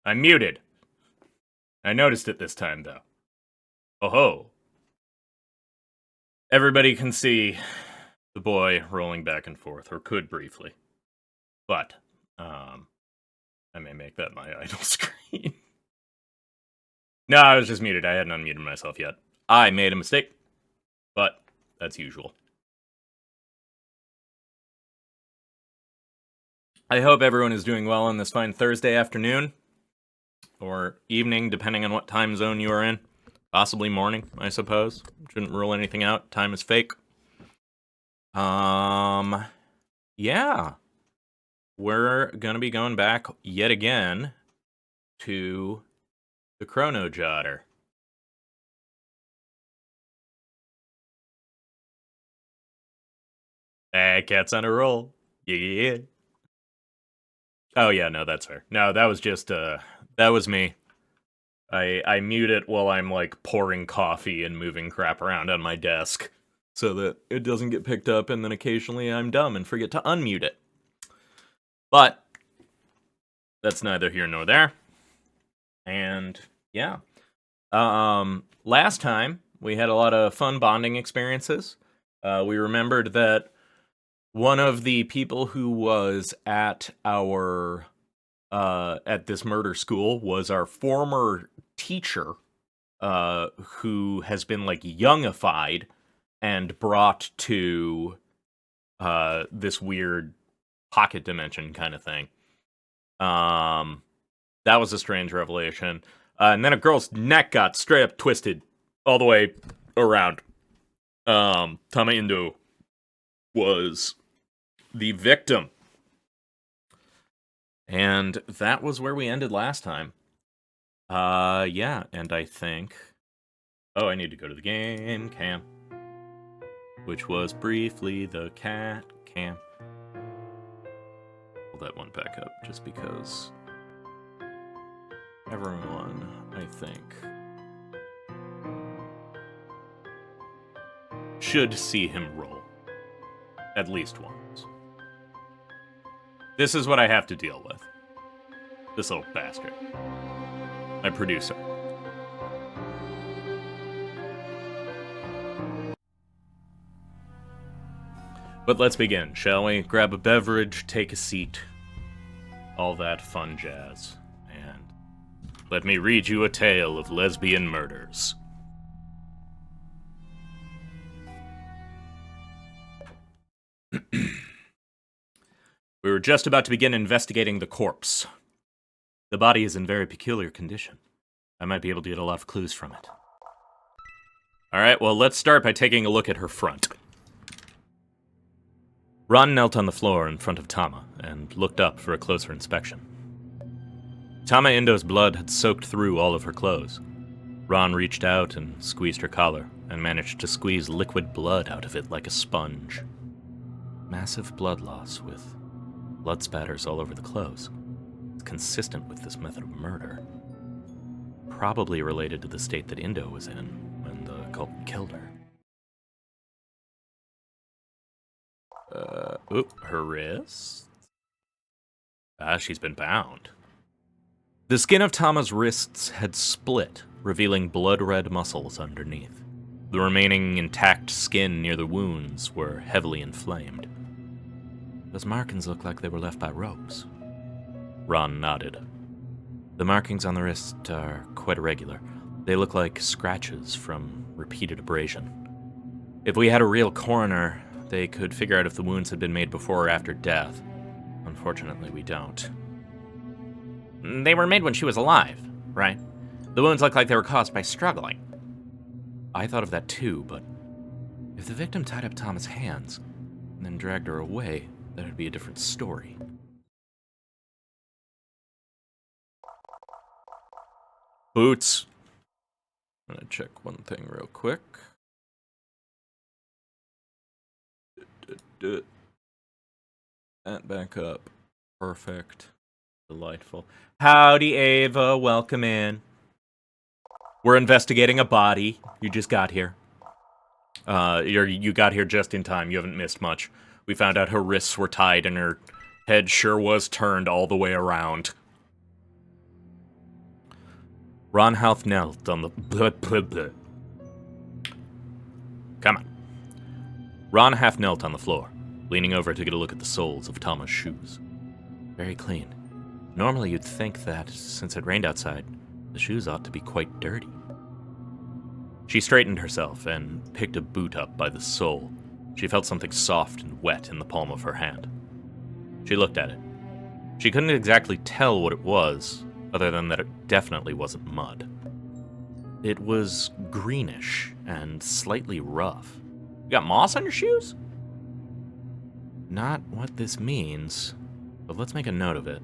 I'm muted. I noticed it this time, though. Oh ho. Everybody can see the boy rolling back and forth, or could briefly. But, I may make that my idle screen. No, I was just muted. I hadn't unmuted myself yet. I made a mistake. But, that's usual. I hope everyone is doing well on this fine Thursday afternoon. Or evening, depending on what time zone you are in. Possibly morning, I suppose. Shouldn't rule anything out. Time is fake. Yeah. We're gonna be going back yet again to the Chrono Jotter. Cat's on a roll. Yeah. Oh yeah, no, that's her. No, that was just that was me. I mute it while I'm like pouring coffee and moving crap around on my desk so that it doesn't get picked up, and then occasionally I'm dumb and forget to unmute it. But that's neither here nor there. And yeah. Last time we had a lot of fun bonding experiences. We remembered that one of the people who was at our at this murder school was our former teacher, who has been like youngified and brought to this weird pocket dimension kind of thing. That was a strange revelation. And then a girl's neck got straight up twisted all the way around. Tama Indo was the victim. And that was where we ended last time. Yeah, and I think... Oh, I need to go to the game cam. Which was briefly the cat cam. Pull that one back up, just because... Everyone, I think, should see him roll. At least once. This is what I have to deal with. This little bastard. My producer. But let's begin, shall we? Grab a beverage, take a seat. All that fun jazz. And let me read you a tale of lesbian murders. We were just about to begin investigating the corpse. The body is in very peculiar condition. I might be able to get a lot of clues from it. Alright, well, let's start by taking a look at her front. Ron knelt on the floor in front of Tama and looked up for a closer inspection. Tama Indo's blood had soaked through all of her clothes. Ron reached out and squeezed her collar and managed to squeeze liquid blood out of it like a sponge. Massive blood loss with blood spatters all over the clothes. It's consistent with this method of murder. Probably related to the state that Indo was in when the culprit killed her. Her wrist? She's been bound. The skin of Tama's wrists had split, revealing blood-red muscles underneath. The remaining intact skin near the wounds were heavily inflamed. Those markings look like they were left by ropes. Ron nodded. The markings on the wrist are quite irregular. They look like scratches from repeated abrasion. If we had a real coroner, they could figure out if the wounds had been made before or after death. Unfortunately, we don't. They were made when she was alive, right? The wounds look like they were caused by struggling. I thought of that too, but if the victim tied up Tama's hands and then dragged her away, that would be a different story. Boots. I'm gonna check one thing real quick. That back up. Perfect. Delightful. Howdy, Ava. Welcome in. We're investigating a body. You just got here. You got here just in time. You haven't missed much. We found out her wrists were tied and her head sure was turned all the way around. Ron half knelt on the... Come on. Ron half knelt on the floor, leaning over to get a look at the soles of Tama's shoes. Very clean. Normally you'd think that, since it rained outside, the shoes ought to be quite dirty. She straightened herself and picked a boot up by the sole. She felt something soft and wet in the palm of her hand. She looked at it. She couldn't exactly tell what it was, other than that it definitely wasn't mud. It was greenish and slightly rough. You got moss on your shoes? Not what this means, but let's make a note of it.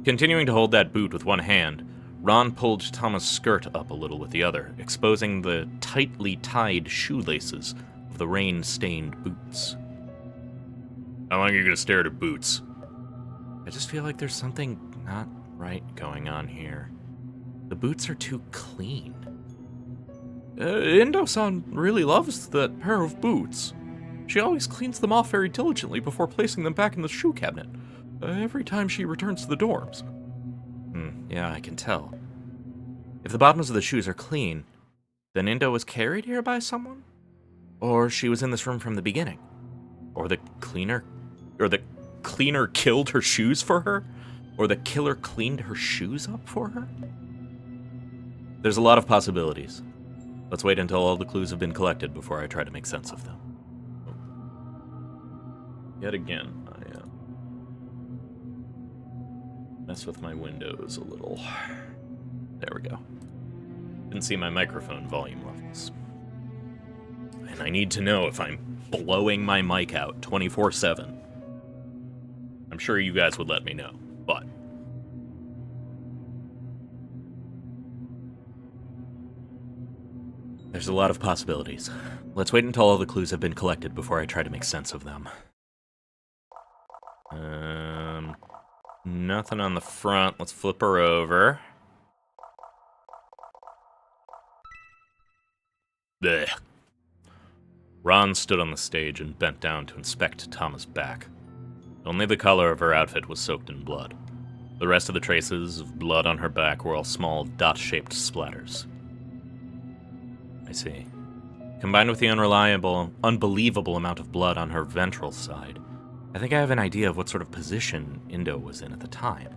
Continuing to hold that boot with one hand, Ron pulled Tama's skirt up a little with the other, exposing the tightly tied shoelaces of the rain-stained boots. How long are you gonna stare at her boots? I just feel like there's something not right going on here. The boots are too clean. Indo-san really loves that pair of boots. She always cleans them off very diligently before placing them back in the shoe cabinet, every time she returns to the dorms. Yeah, I can tell. If the bottoms of the shoes are clean, then Indo was carried here by someone? Or she was in this room from the beginning? Or the cleaner killed her shoes for her? Or the killer cleaned her shoes up for her? There's a lot of possibilities. Let's wait until all the clues have been collected before I try to make sense of them. Yet again, I mess with my windows a little. There we go. Didn't see my microphone volume levels. And I need to know if I'm blowing my mic out 24/7. I'm sure you guys would let me know, but... There's a lot of possibilities. Let's wait until all the clues have been collected before I try to make sense of them. Nothing on the front. Let's flip her over. Blech. Ron stood on the stage and bent down to inspect Tama's back. Only the color of her outfit was soaked in blood. The rest of the traces of blood on her back were all small, dot-shaped splatters. I see. Combined with the unbelievable amount of blood on her ventral side, I think I have an idea of what sort of position Indo was in at the time.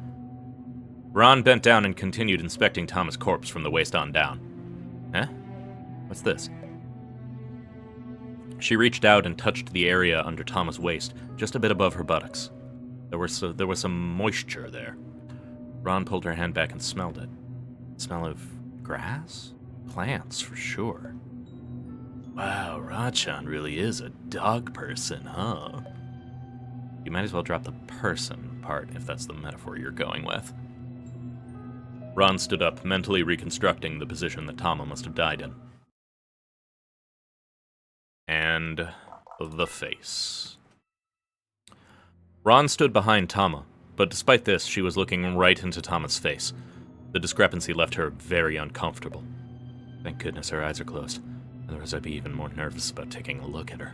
Ron bent down and continued inspecting Tama's corpse from the waist on down. Eh? What's this? She reached out and touched the area under Tama's waist, just a bit above her buttocks. There was some moisture there. Ron pulled her hand back and smelled it. Smell of grass? Plants, for sure. Wow, Rachan really is a dog person, huh? You might as well drop the person part if that's the metaphor you're going with. Ron stood up, mentally reconstructing the position that Tama must have died in. And the face. Ron stood behind Tama, but despite this, she was looking right into Tama's face. The discrepancy left her very uncomfortable. Thank goodness her eyes are closed, otherwise I'd be even more nervous about taking a look at her.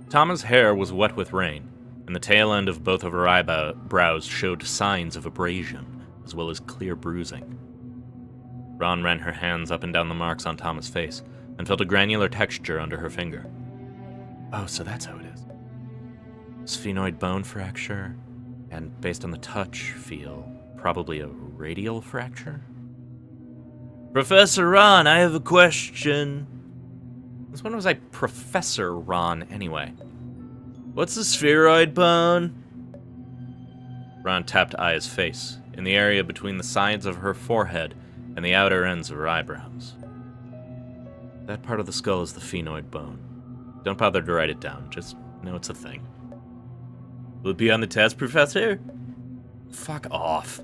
Tama's hair was wet with rain, and the tail end of both of her eyebrows showed signs of abrasion, as well as clear bruising. Ron ran her hands up and down the marks on Tama's face, and felt a granular texture under her finger. Oh, so that's how it is. Sphenoid bone fracture, and based on the touch feel, probably a radial fracture? Professor Ron, I have a question. Since when was I Professor Ron, anyway? What's a spheroid bone? Ron tapped Aya's face, in the area between the sides of her forehead and the outer ends of her eyebrows. That part of the skull is the sphenoid bone. Don't bother to write it down, just know it's a thing. Will it be on the test, Professor? Fuck off.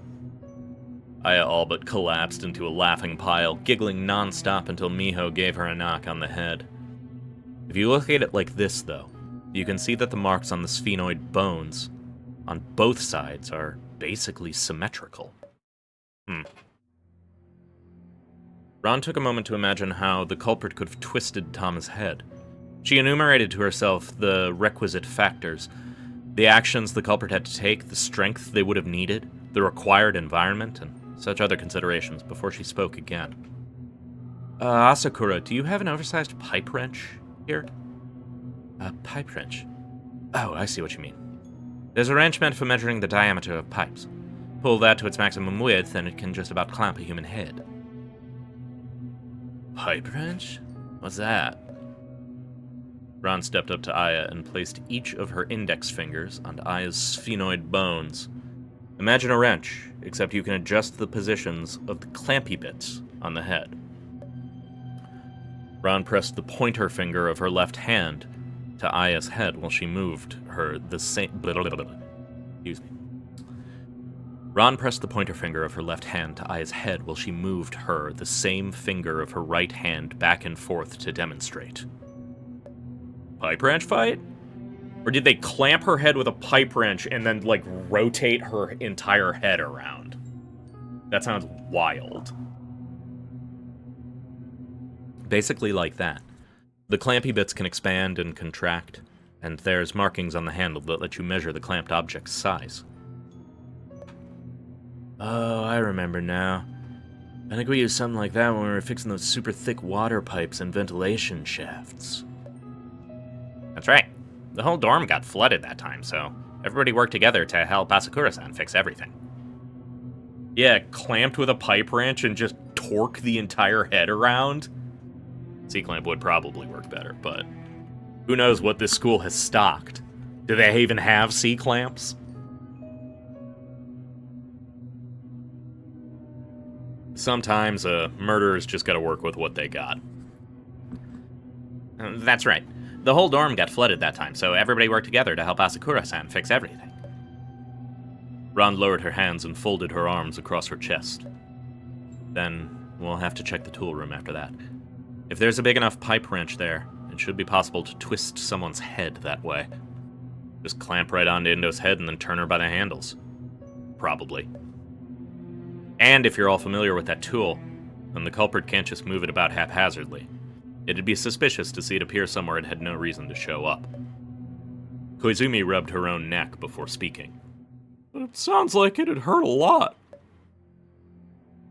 Aya all but collapsed into a laughing pile, giggling non-stop until Miho gave her a knock on the head. If you look at it like this, though, you can see that the marks on the sphenoid bones on both sides are basically symmetrical. Ron took a moment to imagine how the culprit could have twisted Tama's head. She enumerated to herself the requisite factors, the actions the culprit had to take, the strength they would have needed, the required environment, and such other considerations before she spoke again. Asakura, do you have an oversized pipe wrench here? A pipe wrench? Oh, I see what you mean. There's a wrench meant for measuring the diameter of pipes. Pull that to its maximum width, and it can just about clamp a human head. Pipe wrench? What's that? Ron stepped up to Aya and placed each of her index fingers on Aya's sphenoid bones. Imagine a wrench, except you can adjust the positions of the clampy bits on the head. Ron pressed the pointer finger of her left hand to Aya's head while she moved her the same... Excuse me. Ron pressed the pointer finger of her left hand to Aya's head while she moved her the same finger of her right hand back and forth to demonstrate. Pipe wrench fight? Or did they clamp her head with a pipe wrench and then, like, rotate her entire head around? That sounds wild. Basically like that. The clampy bits can expand and contract, and there's markings on the handle that let you measure the clamped object's size. Oh, I remember now. I think we used something like that when we were fixing those super thick water pipes and ventilation shafts. That's right. The whole dorm got flooded that time, so everybody worked together to help Asakura-san fix everything. Yeah, clamped with a pipe wrench and just torque the entire head around? C-clamp would probably work better, but who knows what this school has stocked? Do they even have C-clamps? Sometimes murderers just gotta work with what they got. That's right. The whole dorm got flooded that time, so everybody worked together to help Asakura-san fix everything. Ron lowered her hands and folded her arms across her chest. Then we'll have to check the tool room after that. If there's a big enough pipe wrench there, it should be possible to twist someone's head that way. Just clamp right onto Indo's head and then turn her by the handles. Probably. And if you're all familiar with that tool, then the culprit can't just move it about haphazardly. It'd be suspicious to see it appear somewhere it had no reason to show up. Koizumi rubbed her own neck before speaking. It sounds like it'd hurt a lot.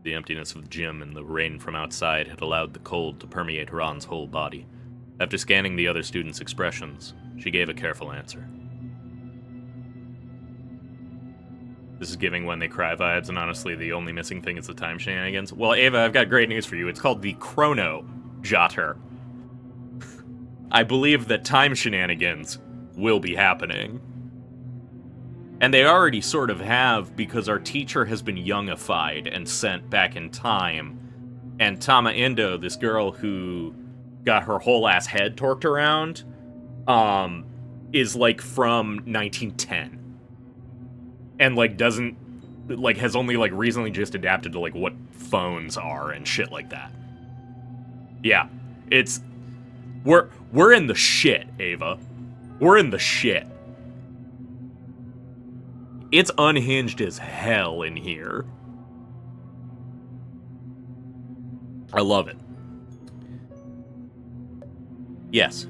The emptiness of the gym and the rain from outside had allowed the cold to permeate Ron's whole body. After scanning the other students' expressions, she gave a careful answer. This is giving When They Cry vibes, and honestly, the only missing thing is the time shenanigans. Well, Ava, I've got great news for you. It's called the Chrono Jotter. I believe that time shenanigans will be happening. And they already sort of have, because our teacher has been youngified and sent back in time. And Tama Indo, this girl who got her whole ass head torqued around, is like from 1910. And like doesn't, like has only like recently just adapted to like what phones are and shit like that. Yeah, it's, we're in the shit, Ava. We're in the shit. It's unhinged as hell in here. I love it. Yes,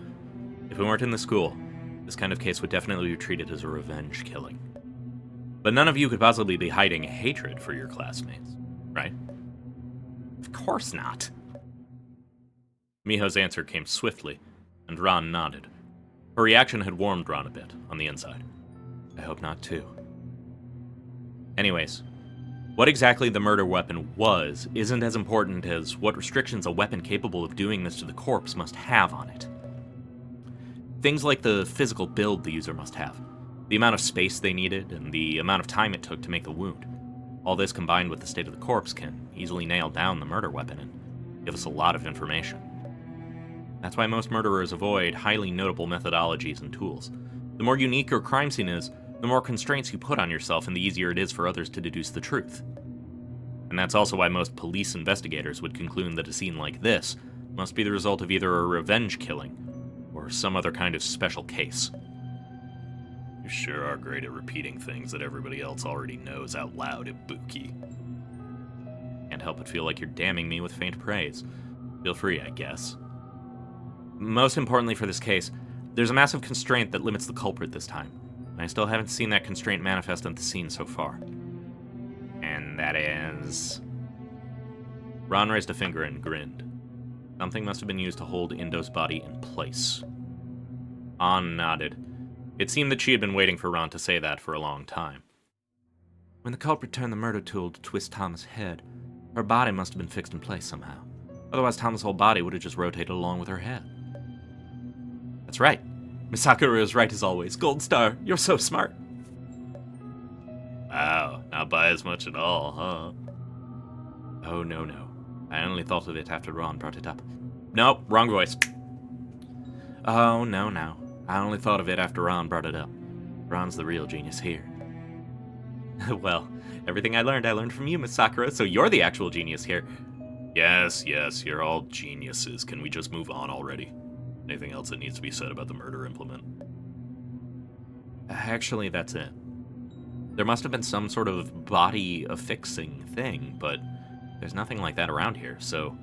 if we weren't in the school, this kind of case would definitely be treated as a revenge killing. But none of you could possibly be hiding hatred for your classmates, right? Of course not. Miho's answer came swiftly, and Ron nodded. Her reaction had warmed Ron a bit on the inside. I hope not, too. Anyways, what exactly the murder weapon was isn't as important as what restrictions a weapon capable of doing this to the corpse must have on it. Things like the physical build the user must have, the amount of space they needed, and the amount of time it took to make the wound. All this combined with the state of the corpse can easily nail down the murder weapon and give us a lot of information. That's why most murderers avoid highly notable methodologies and tools. The more unique your crime scene is, the more constraints you put on yourself and the easier it is for others to deduce the truth. And that's also why most police investigators would conclude that a scene like this must be the result of either a revenge killing or some other kind of special case. You sure are great at repeating things that everybody else already knows out loud, Ibuki. Can't help but feel like you're damning me with faint praise. Feel free, I guess. Most importantly for this case, there's a massive constraint that limits the culprit this time. I still haven't seen that constraint manifest on the scene so far. And Ron, that is. Ron raised a finger and grinned. Something must have been used to hold Indo's body in place. An nodded. It seemed that she had been waiting for Ron to say that for a long time. When the culprit turned the murder tool to twist Tama's head, her body must have been fixed in place somehow. Otherwise, Tama's whole body would have just rotated along with her head. That's right. Miss Sakura is right as always. Gold star, you're so smart. Wow, not by as much at all, huh? Oh, no. I only thought of it after Ron brought it up. Nope, wrong voice. Oh, no. I only thought of it after Ron brought it up. Ron's the real genius here. Well, everything I learned from you, Miss Sakura, so you're the actual genius here. Yes, you're all geniuses. Can we just move on already? Anything else that needs to be said about the murder implement? Actually, that's it. There must have been some sort of body affixing thing, but there's nothing like that around here, so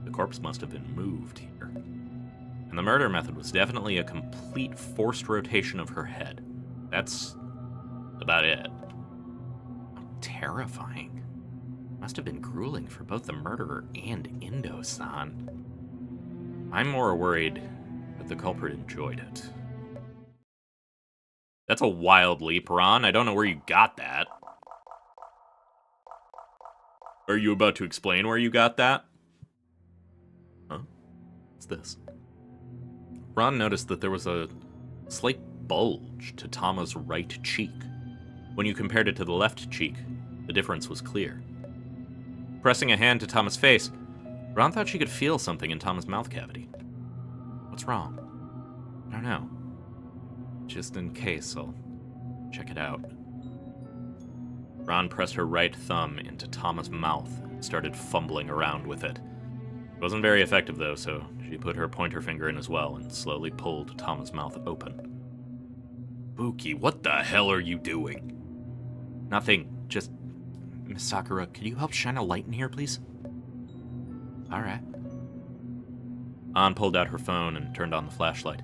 the corpse must have been moved here. And the murder method was definitely a complete forced rotation of her head. That's about it. How terrifying. Must have been grueling for both the murderer and Indo-san. I'm more worried that the culprit enjoyed it. That's a wild leap, Ron. I don't know where you got that. Are you about to explain where you got that? Huh? What's this? Ron noticed that there was a slight bulge to Tama's right cheek. When you compared it to the left cheek, the difference was clear. Pressing a hand to Tama's face, Ron thought she could feel something in Tama's mouth cavity. What's wrong? I don't know. Just in case, I'll check it out. Ron pressed her right thumb into Tama's mouth and started fumbling around with it. It wasn't very effective, though, so she put her pointer finger in as well and slowly pulled Tama's mouth open. Buki, what the hell are you doing? Nothing, just... Miss Sakura, could you help shine a light in here, please? Alright. An pulled out her phone and turned on the flashlight.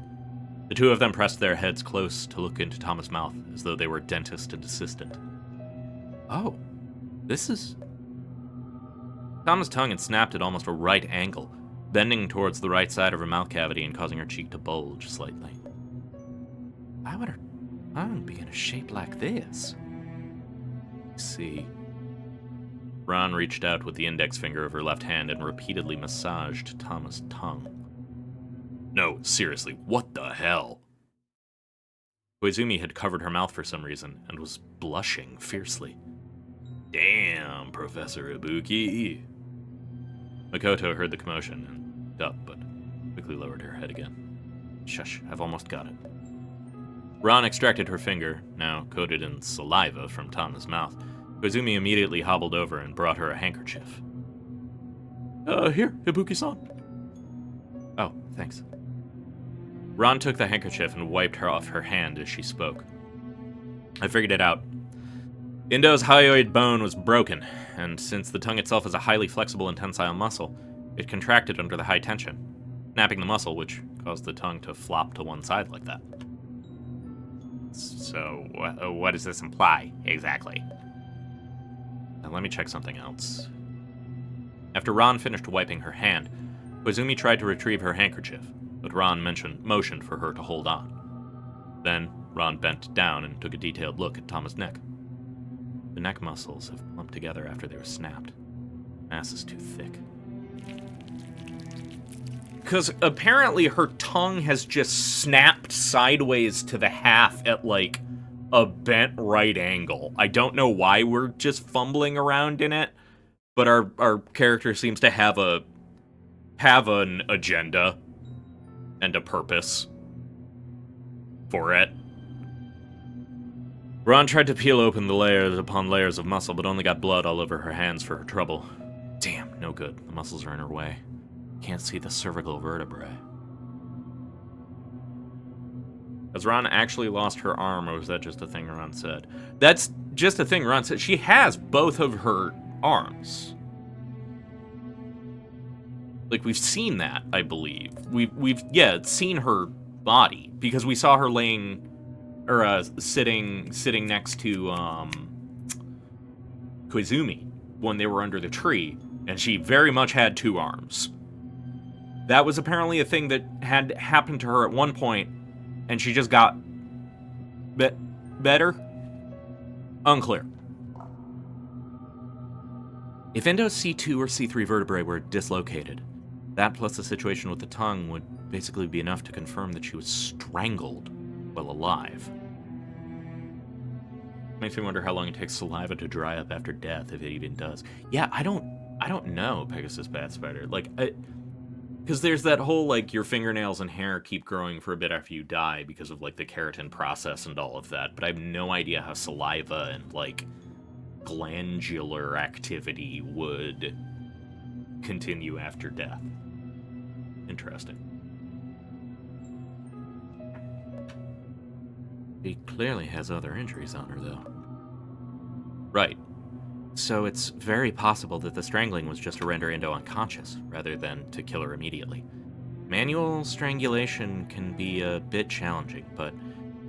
The two of them pressed their heads close to look into Tama's mouth, as though they were dentist and assistant. Oh, this is... Tama's tongue had snapped at almost a right angle, bending towards the right side of her mouth cavity and causing her cheek to bulge slightly. Why would her tongue be in a shape like this? Let's see... Ron reached out with the index finger of her left hand and repeatedly massaged Tama's tongue. No, seriously, what the hell? Koizumi had covered her mouth for some reason and was blushing fiercely. Damn, Professor Ibuki. Makoto heard the commotion and looked up, but quickly lowered her head again. Shush, I've almost got it. Ron extracted her finger, now coated in saliva, from Tama's mouth. Koizumi immediately hobbled over and brought her a handkerchief. Here, Ibuki-san. Oh, thanks. Ron took the handkerchief and wiped her off her hand as she spoke. I figured it out. Indo's hyoid bone was broken, and since the tongue itself is a highly flexible and tensile muscle, it contracted under the high tension, snapping the muscle, which caused the tongue to flop to one side like that. So, what does this imply, exactly? Now let me check something else. After Ron finished wiping her hand, Koizumi tried to retrieve her handkerchief, but Ron motioned for her to hold on. Then, Ron bent down and took a detailed look at Tama's neck. The neck muscles have clumped together after they were snapped. Mass is too thick. Because apparently her tongue has just snapped sideways to the half at, like, a bent right angle. I don't know why we're just fumbling around in it, but our character seems to have an agenda and a purpose for it. Ron tried to peel open the layers upon layers of muscle, but only got blood all over her hands for her trouble. Damn, no good. The muscles are in her way. Can't see the cervical vertebrae. Has Ron actually lost her arm, or was that just a thing Ron said? That's just a thing Ron said. She has both of her arms. Like, we've seen that, I believe. We've seen her body, because we saw her laying, or sitting next to Koizumi when they were under the tree, and she very much had 2 arms. That was apparently a thing that had happened to her at one point, and she just got better? Unclear. If Endo's C2 or C3 vertebrae were dislocated, that plus the situation with the tongue would basically be enough to confirm that she was strangled while alive. Makes me wonder how long it takes saliva to dry up after death, if it even does. Yeah, I don't know, Pegasus Bat Spider. Like, because there's that whole, like, your fingernails and hair keep growing for a bit after you die because of, like, the keratin process and all of that, but I have no idea how saliva and, like, glandular activity would continue after death. Interesting. She clearly has other injuries on her, though. Right. So it's very possible that the strangling was just to render Endo unconscious, rather than to kill her immediately. Manual strangulation can be a bit challenging, but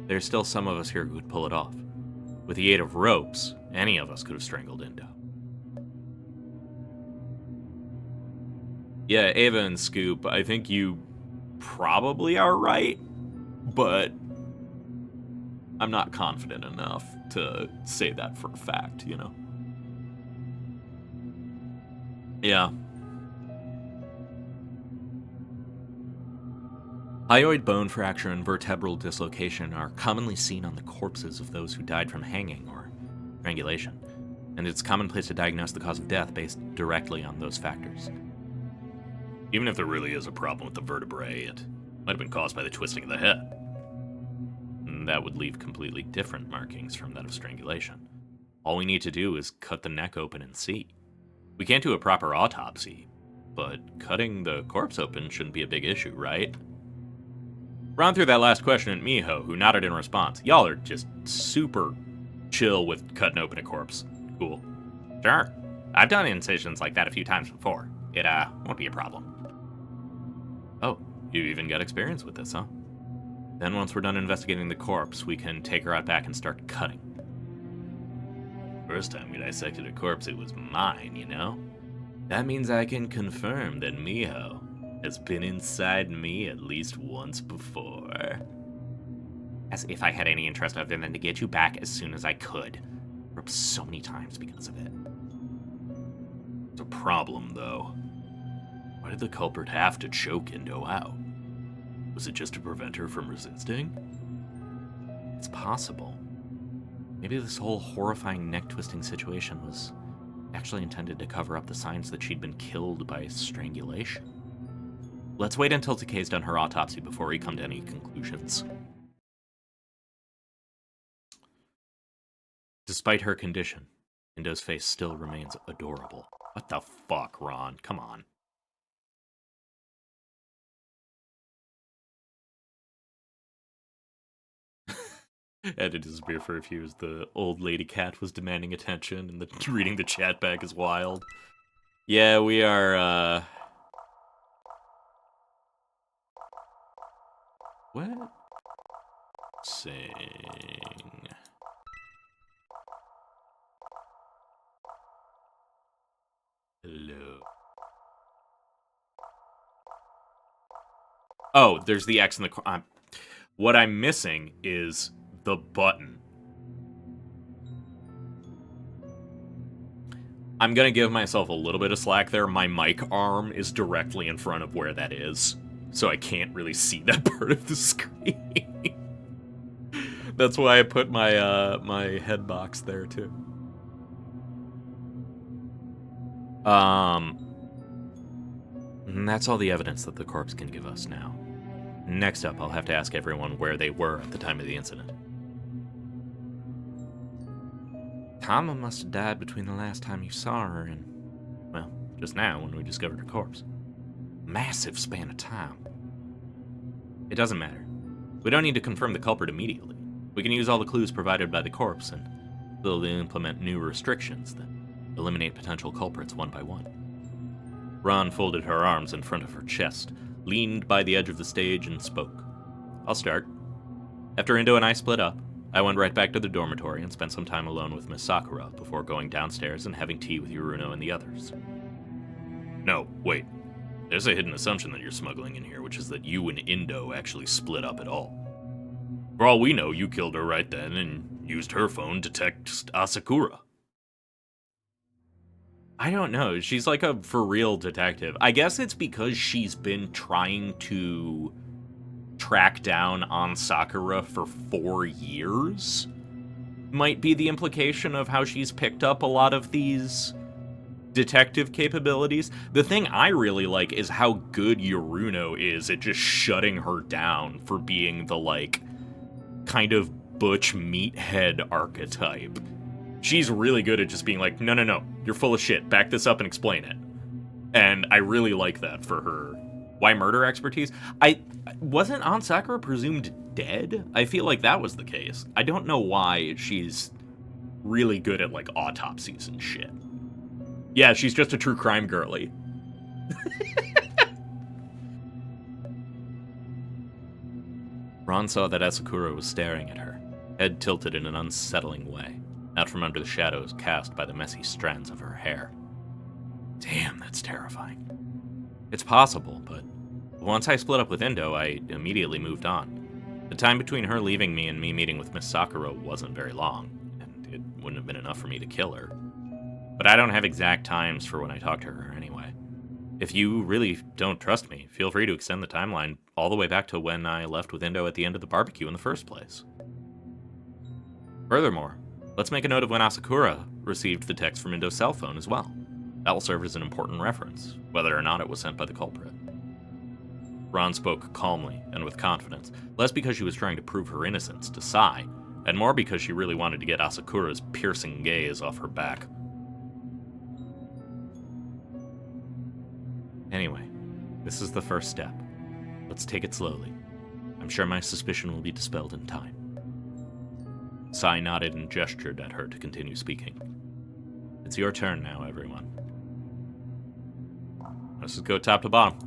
there's still some of us here who could pull it off. With the aid of ropes, any of us could have strangled Endo. Yeah, Ava and Scoop, I think you probably are right, but I'm not confident enough to say that for a fact, you know? Yeah. Hyoid bone fracture and vertebral dislocation are commonly seen on the corpses of those who died from hanging or strangulation, and it's commonplace to diagnose the cause of death based directly on those factors. Even if there really is a problem with the vertebrae, it might have been caused by the twisting of the head. And that would leave completely different markings from that of strangulation. All we need to do is cut the neck open and see. We can't do a proper autopsy, but cutting the corpse open shouldn't be a big issue, right? Run through that last question at Miho, who nodded in response. Y'all are just super chill with cutting open a corpse. Cool. Sure. I've done incisions like that a few times before. It, won't be a problem. Oh, you even got experience with this, huh? Then once we're done investigating the corpse, we can take her out back and start cutting. First time we dissected a corpse, it was mine, you know? That means I can confirm that Miho has been inside me at least once before. As if I had any interest other than to get you back as soon as I could. I grew up so many times because of it. It's a problem, though. Why did the culprit have to choke Endo out? Was it just to prevent her from resisting? It's possible. Maybe this whole horrifying neck-twisting situation was actually intended to cover up the signs that she'd been killed by strangulation. Let's wait until Takei's done her autopsy before we come to any conclusions. Despite her condition, Endo's face still remains adorable. What the fuck, Ron? Come on. Had to disappear for a few as the old lady cat was demanding attention, and reading the chat back is wild. Yeah, we are, what? Sing. Hello. Oh, there's the X in the... what I'm missing is the button. I'm gonna give myself a little bit of slack there. My mic arm is directly in front of where that is, so I can't really see that part of the screen. That's why I put my my head box there too. And that's all the evidence that the corpse can give us now. Next up, I'll have to ask everyone where they were at the time of the incident. Tama must have died between the last time you saw her and, well, just now when we discovered her corpse. Massive span of time. It doesn't matter. We don't need to confirm the culprit immediately. We can use all the clues provided by the corpse and slowly implement new restrictions that eliminate potential culprits one by one. Ron folded her arms in front of her chest, leaned by the edge of the stage, and spoke. I'll start. After Endo and I split up, I went right back to the dormitory and spent some time alone with Miss Sakura before going downstairs and having tea with Yuruno and the others. No, wait. There's a hidden assumption that you're smuggling in here, which is that you and Indo actually split up at all. For all we know, you killed her right then and used her phone to text Asakura. I don't know. She's like a for-real detective. I guess it's because she's been trying to track down on Sakura for 4 years. Might be the implication of how she's picked up a lot of these detective capabilities. The thing I really like is how good Yuruno is at just shutting her down for being the, like, kind of butch meathead archetype. She's really good at just being like, no, you're full of shit, back this up and explain it. And I really like that for her. Why murder expertise? Wasn't Aunt Sakura presumed dead? I feel like that was the case. I don't know why she's really good at, like, autopsies and shit. Yeah, she's just a true crime girly. Ron saw that Asakura was staring at her, head tilted in an unsettling way, out from under the shadows cast by the messy strands of her hair. Damn, that's terrifying. It's possible, but once I split up with Indo, I immediately moved on. The time between her leaving me and me meeting with Miss Sakura wasn't very long, and it wouldn't have been enough for me to kill her. But I don't have exact times for when I talk to her anyway. If you really don't trust me, feel free to extend the timeline all the way back to when I left with Indo at the end of the barbecue in the first place. Furthermore, let's make a note of when Asakura received the text from Indo's cell phone as well. That will serve as an important reference, whether or not it was sent by the culprit. Ron spoke calmly and with confidence, less because she was trying to prove her innocence to Sai, and more because she really wanted to get Asakura's piercing gaze off her back. Anyway, this is the first step. Let's take it slowly. I'm sure my suspicion will be dispelled in time. Sai nodded and gestured at her to continue speaking. It's your turn now, everyone. Let's just go top to bottom.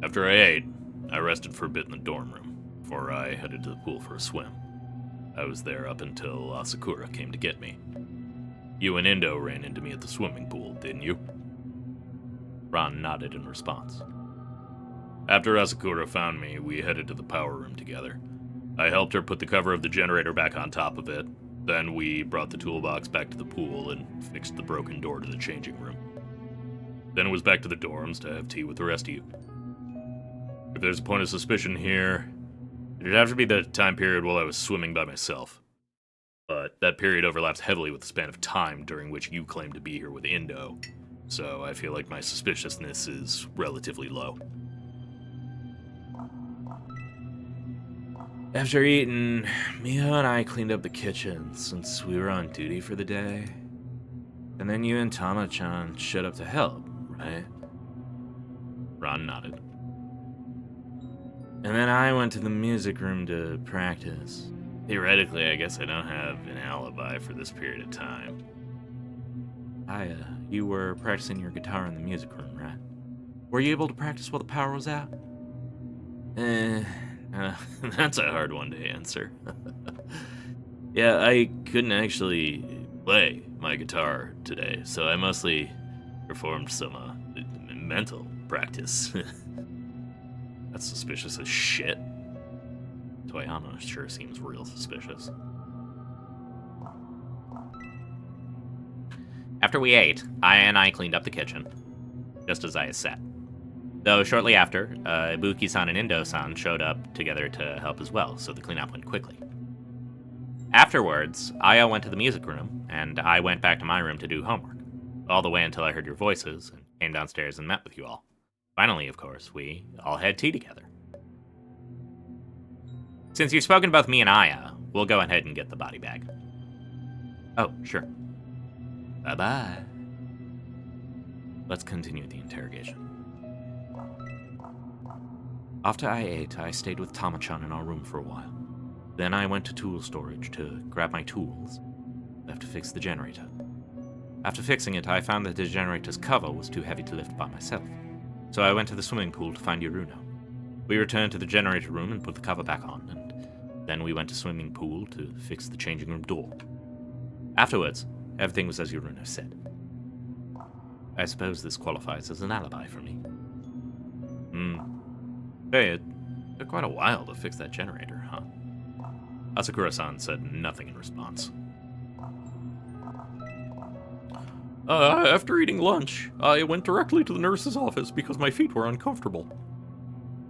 After I ate, I rested for a bit in the dorm room, before I headed to the pool for a swim. I was there up until Asakura came to get me. You and Indo ran into me at the swimming pool, didn't you? Ron nodded in response. After Asakura found me, we headed to the power room together. I helped her put the cover of the generator back on top of it. Then we brought the toolbox back to the pool and fixed the broken door to the changing room. Then it was back to the dorms to have tea with the rest of you. If there's a point of suspicion here, it'd have to be the time period while I was swimming by myself. But that period overlaps heavily with the span of time during which you claim to be here with Indo, so I feel like my suspiciousness is relatively low. After eating, Mia and I cleaned up the kitchen since we were on duty for the day. And then you and Tama-chan showed up to help, right? Ron nodded. And then I went to the music room to practice. Theoretically, I guess I don't have an alibi for this period of time. You were practicing your guitar in the music room, right? Were you able to practice while the power was out? That's a hard one to answer. Yeah, I couldn't actually play my guitar today, so I mostly performed some mental practice. That's suspicious as shit. Toyama sure seems real suspicious. After we ate, Aya and I cleaned up the kitchen, just as I had said. Though shortly after, Ibuki-san and Indo-san showed up together to help as well, so the cleanup went quickly. Afterwards, Aya went to the music room, and I went back to my room to do homework, all the way until I heard your voices and came downstairs and met with you all. Finally, of course, we all had tea together. Since you've spoken to both me and Aya, we'll go ahead and get the body bag. Oh, sure. Bye-bye. Let's continue the interrogation. After I ate, I stayed with Tama-chan in our room for a while. Then I went to tool storage to grab my tools. I have to fix the generator. After fixing it, I found that the generator's cover was too heavy to lift by myself. So I went to the swimming pool to find Yuruno. We returned to the generator room and put the cover back on, and Then we went to swimming pool to fix the changing room door. Afterwards, everything was as Bruno said. I suppose this qualifies as an alibi for me. Hey, it took quite a while to fix that generator, huh? Asakura-san said nothing in response. After eating lunch, I went directly to the nurse's office because my feet were uncomfortable.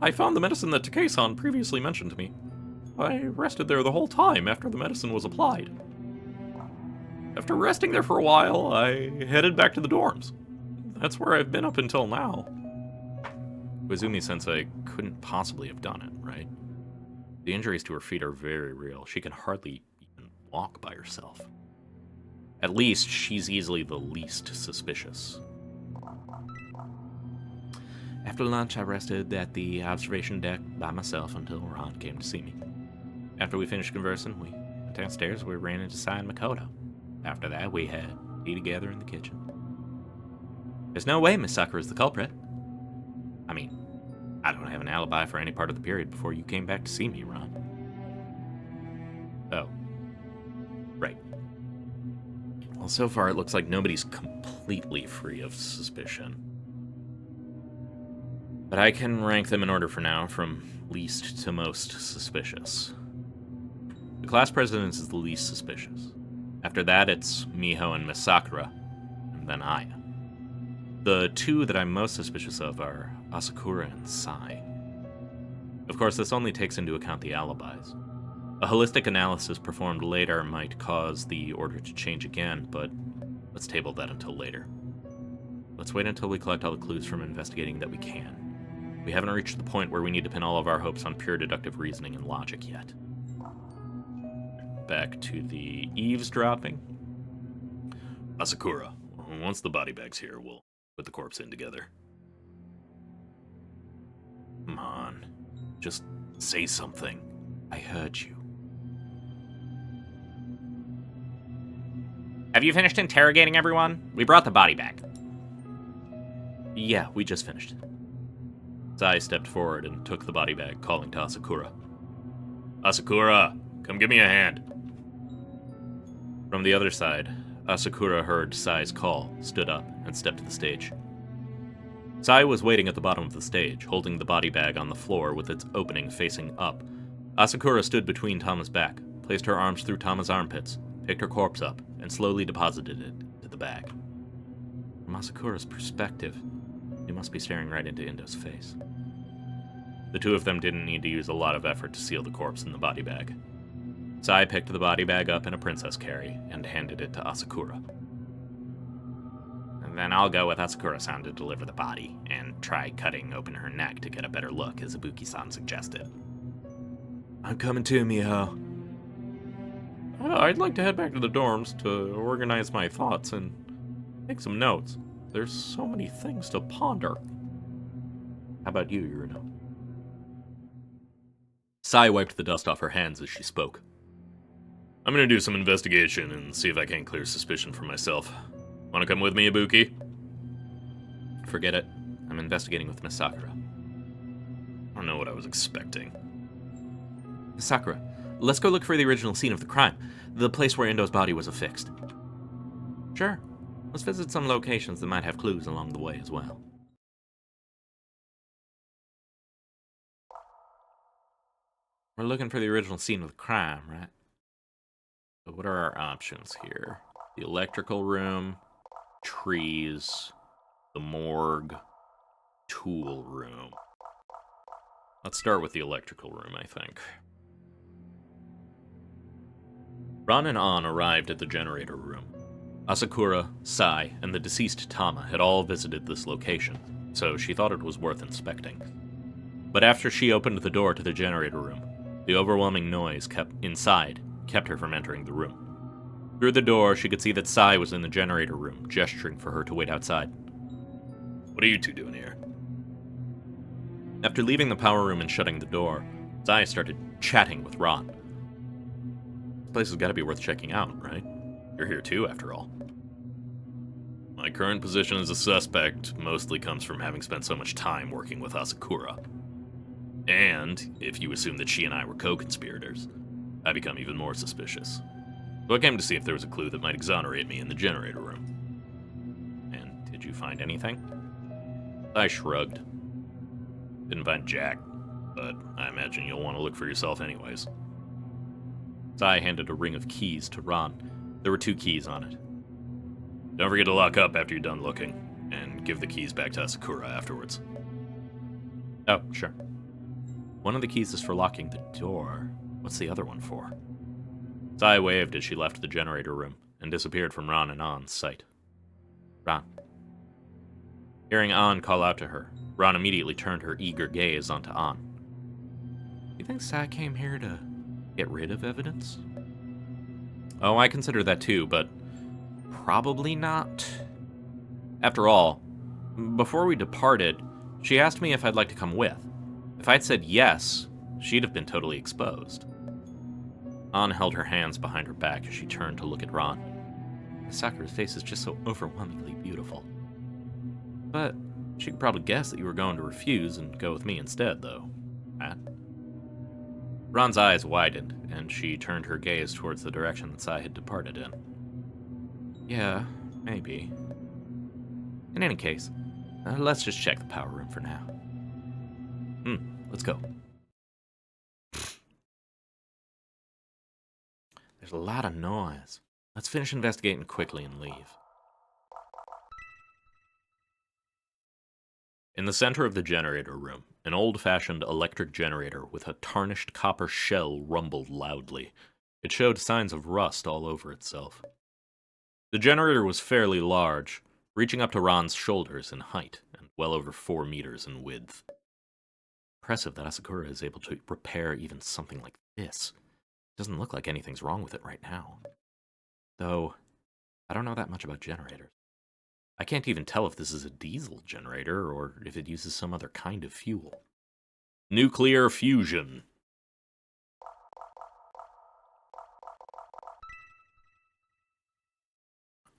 I found the medicine that Takei-san previously mentioned to me. I rested there the whole time after the medicine was applied. After resting there for a while, I headed back to the dorms. That's where I've been up until now. Koizumi-sensei couldn't possibly have done it, right? The injuries to her feet are very real. She can hardly even walk by herself. At least, she's easily the least suspicious. After lunch, I rested at the observation deck by myself until Ron came to see me. After we finished conversing, we went downstairs where we ran into Sai and Makoto. After that, we had tea together in the kitchen. There's no way Miss Sakura's the culprit. I mean, I don't have an alibi for any part of the period before you came back to see me, Ron. Oh. Right. Well, so far it looks like nobody's completely free of suspicion. But I can rank them in order for now, from least to most suspicious. The class president is the least suspicious. After that, it's Miho and Miss Sakura, and then Aya. The two that I'm most suspicious of are Asakura and Sai. Of course, this only takes into account the alibis. A holistic analysis performed later might cause the order to change again, but let's table that until later. Let's wait until we collect all the clues from investigating that we can. We haven't reached the point where we need to pin all of our hopes on pure deductive reasoning and logic yet. Back to the eavesdropping. Asakura, once the body bag's here, we'll put the corpse in together. Come on, just say something. I heard you. Have you finished interrogating everyone? We brought the body back. Yeah, we just finished. Sai stepped forward and took the body bag, calling to Asakura. Asakura, come give me a hand. From the other side, Asakura heard Sai's call, stood up, and stepped to the stage. Sai was waiting at the bottom of the stage, holding the body bag on the floor with its opening facing up. Asakura stood between Tama's back, placed her arms through Tama's armpits, picked her corpse up, and slowly deposited it into the bag. From Asakura's perspective, he must be staring right into Indo's face. The two of them didn't need to use a lot of effort to seal the corpse in the body bag. Sai picked the body bag up in a princess carry and handed it to Asakura. And then I'll go with Asakura-san to deliver the body, and try cutting open her neck to get a better look, as Ibuki-san suggested. I'm coming too, Miho. I'd like to head back to the dorms to organize my thoughts and make some notes. There's so many things to ponder. How about you, Yuruno? Sai wiped the dust off her hands as she spoke. I'm gonna do some investigation and see if I can't clear suspicion for myself. Wanna come with me, Ibuki? Forget it. I'm investigating with Miss Sakura. I don't know what I was expecting. Miss Sakura, let's go look for the original scene of the crime. The place where Indo's body was affixed. Sure. Let's visit some locations that might have clues along the way as well. We're looking for the original scene of the crime, right? So what are our options here? The electrical room, trees, the morgue, tool room. Let's start with the electrical room, I think. Ron and An arrived at the generator room. Asakura, Sai, and the deceased Tama had all visited this location, so she thought it was worth inspecting. But after she opened the door to the generator room, the overwhelming noise kept her from entering the room. Through the door, she could see that Sai was in the generator room, gesturing for her to wait outside. What are you two doing here? After leaving the power room and shutting the door, Sai started chatting with Ron. This place has got to be worth checking out, right? You're here too, after all. My current position as a suspect mostly comes from having spent so much time working with Asakura. And if you assume that she and I were co-conspirators, I become even more suspicious. So I came to see if there was a clue that might exonerate me in the generator room. And did you find anything? I shrugged. Didn't find jack, but I imagine you'll want to look for yourself anyways. Sai handed a ring of keys to Ron. There were 2 keys on it. Don't forget to lock up after you're done looking, and give the keys back to Asakura afterwards. Oh, sure. One of the keys is for locking the door. What's the other one for? Sai waved as she left the generator room and disappeared from Ron and An's sight. Ron. Hearing An call out to her, Ron immediately turned her eager gaze onto An. You think Sai came here to get rid of evidence? Oh, I consider that too, but probably not. After all, before we departed, she asked me if I'd like to come with. If I'd said yes, she'd have been totally exposed. An held her hands behind her back as she turned to look at Ron. Sakura's face is just so overwhelmingly beautiful. But she could probably guess that you were going to refuse and go with me instead, though. Matt? Ron's eyes widened, and she turned her gaze towards the direction that Sai had departed in. Yeah, maybe. In any case, let's just check the power room for now. Let's go. There's a lot of noise. Let's finish investigating quickly and leave. In the center of the generator room, an old-fashioned electric generator with a tarnished copper shell rumbled loudly. It showed signs of rust all over itself. The generator was fairly large, reaching up to Ron's shoulders in height, and well over 4 meters in width. Impressive that Asakura is able to repair even something like this. Doesn't look like anything's wrong with it right now. Though, I don't know that much about generators. I can't even tell if this is a diesel generator or if it uses some other kind of fuel. Nuclear fusion.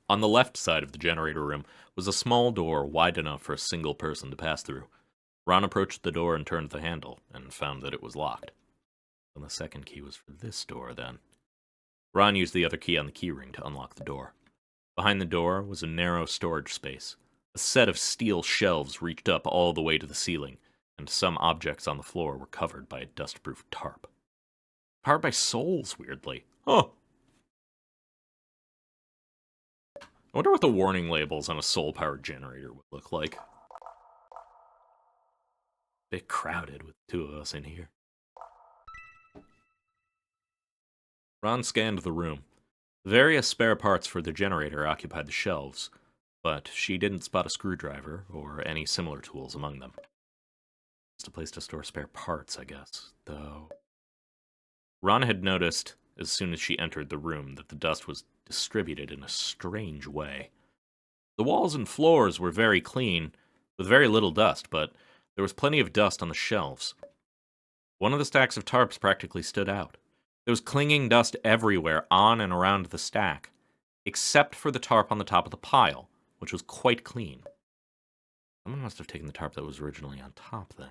On the left side of the generator room was a small door wide enough for a single person to pass through. Ron approached the door and turned the handle, and found that it was locked. And the second key was for this door, then. Ron used the other key on the keyring to unlock the door. Behind the door was a narrow storage space. A set of steel shelves reached up all the way to the ceiling, and some objects on the floor were covered by a dust-proof tarp. Powered by souls, weirdly. Huh. I wonder what the warning labels on a soul-powered generator would look like. Bit crowded with 2 of us in here. Ron scanned the room. Various spare parts for the generator occupied the shelves, but she didn't spot a screwdriver or any similar tools among them. Just a place to store spare parts, I guess, though. Ron had noticed, as soon as she entered the room, that the dust was distributed in a strange way. The walls and floors were very clean, with very little dust, but there was plenty of dust on the shelves. One of the stacks of tarps practically stood out. There was clinging dust everywhere on and around the stack, except for the tarp on the top of the pile, which was quite clean. Someone must have taken the tarp that was originally on top, then.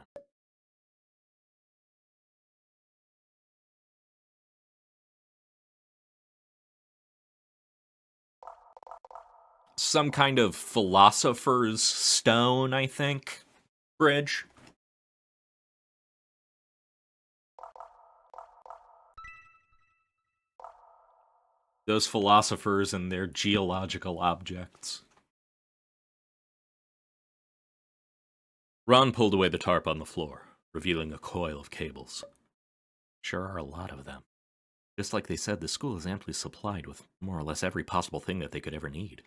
Some kind of philosopher's stone, I think. Bridge. Those philosophers and their geological objects. Ron pulled away the tarp on the floor, revealing a coil of cables. Sure are a lot of them. Just like they said, the school is amply supplied with more or less every possible thing that they could ever need.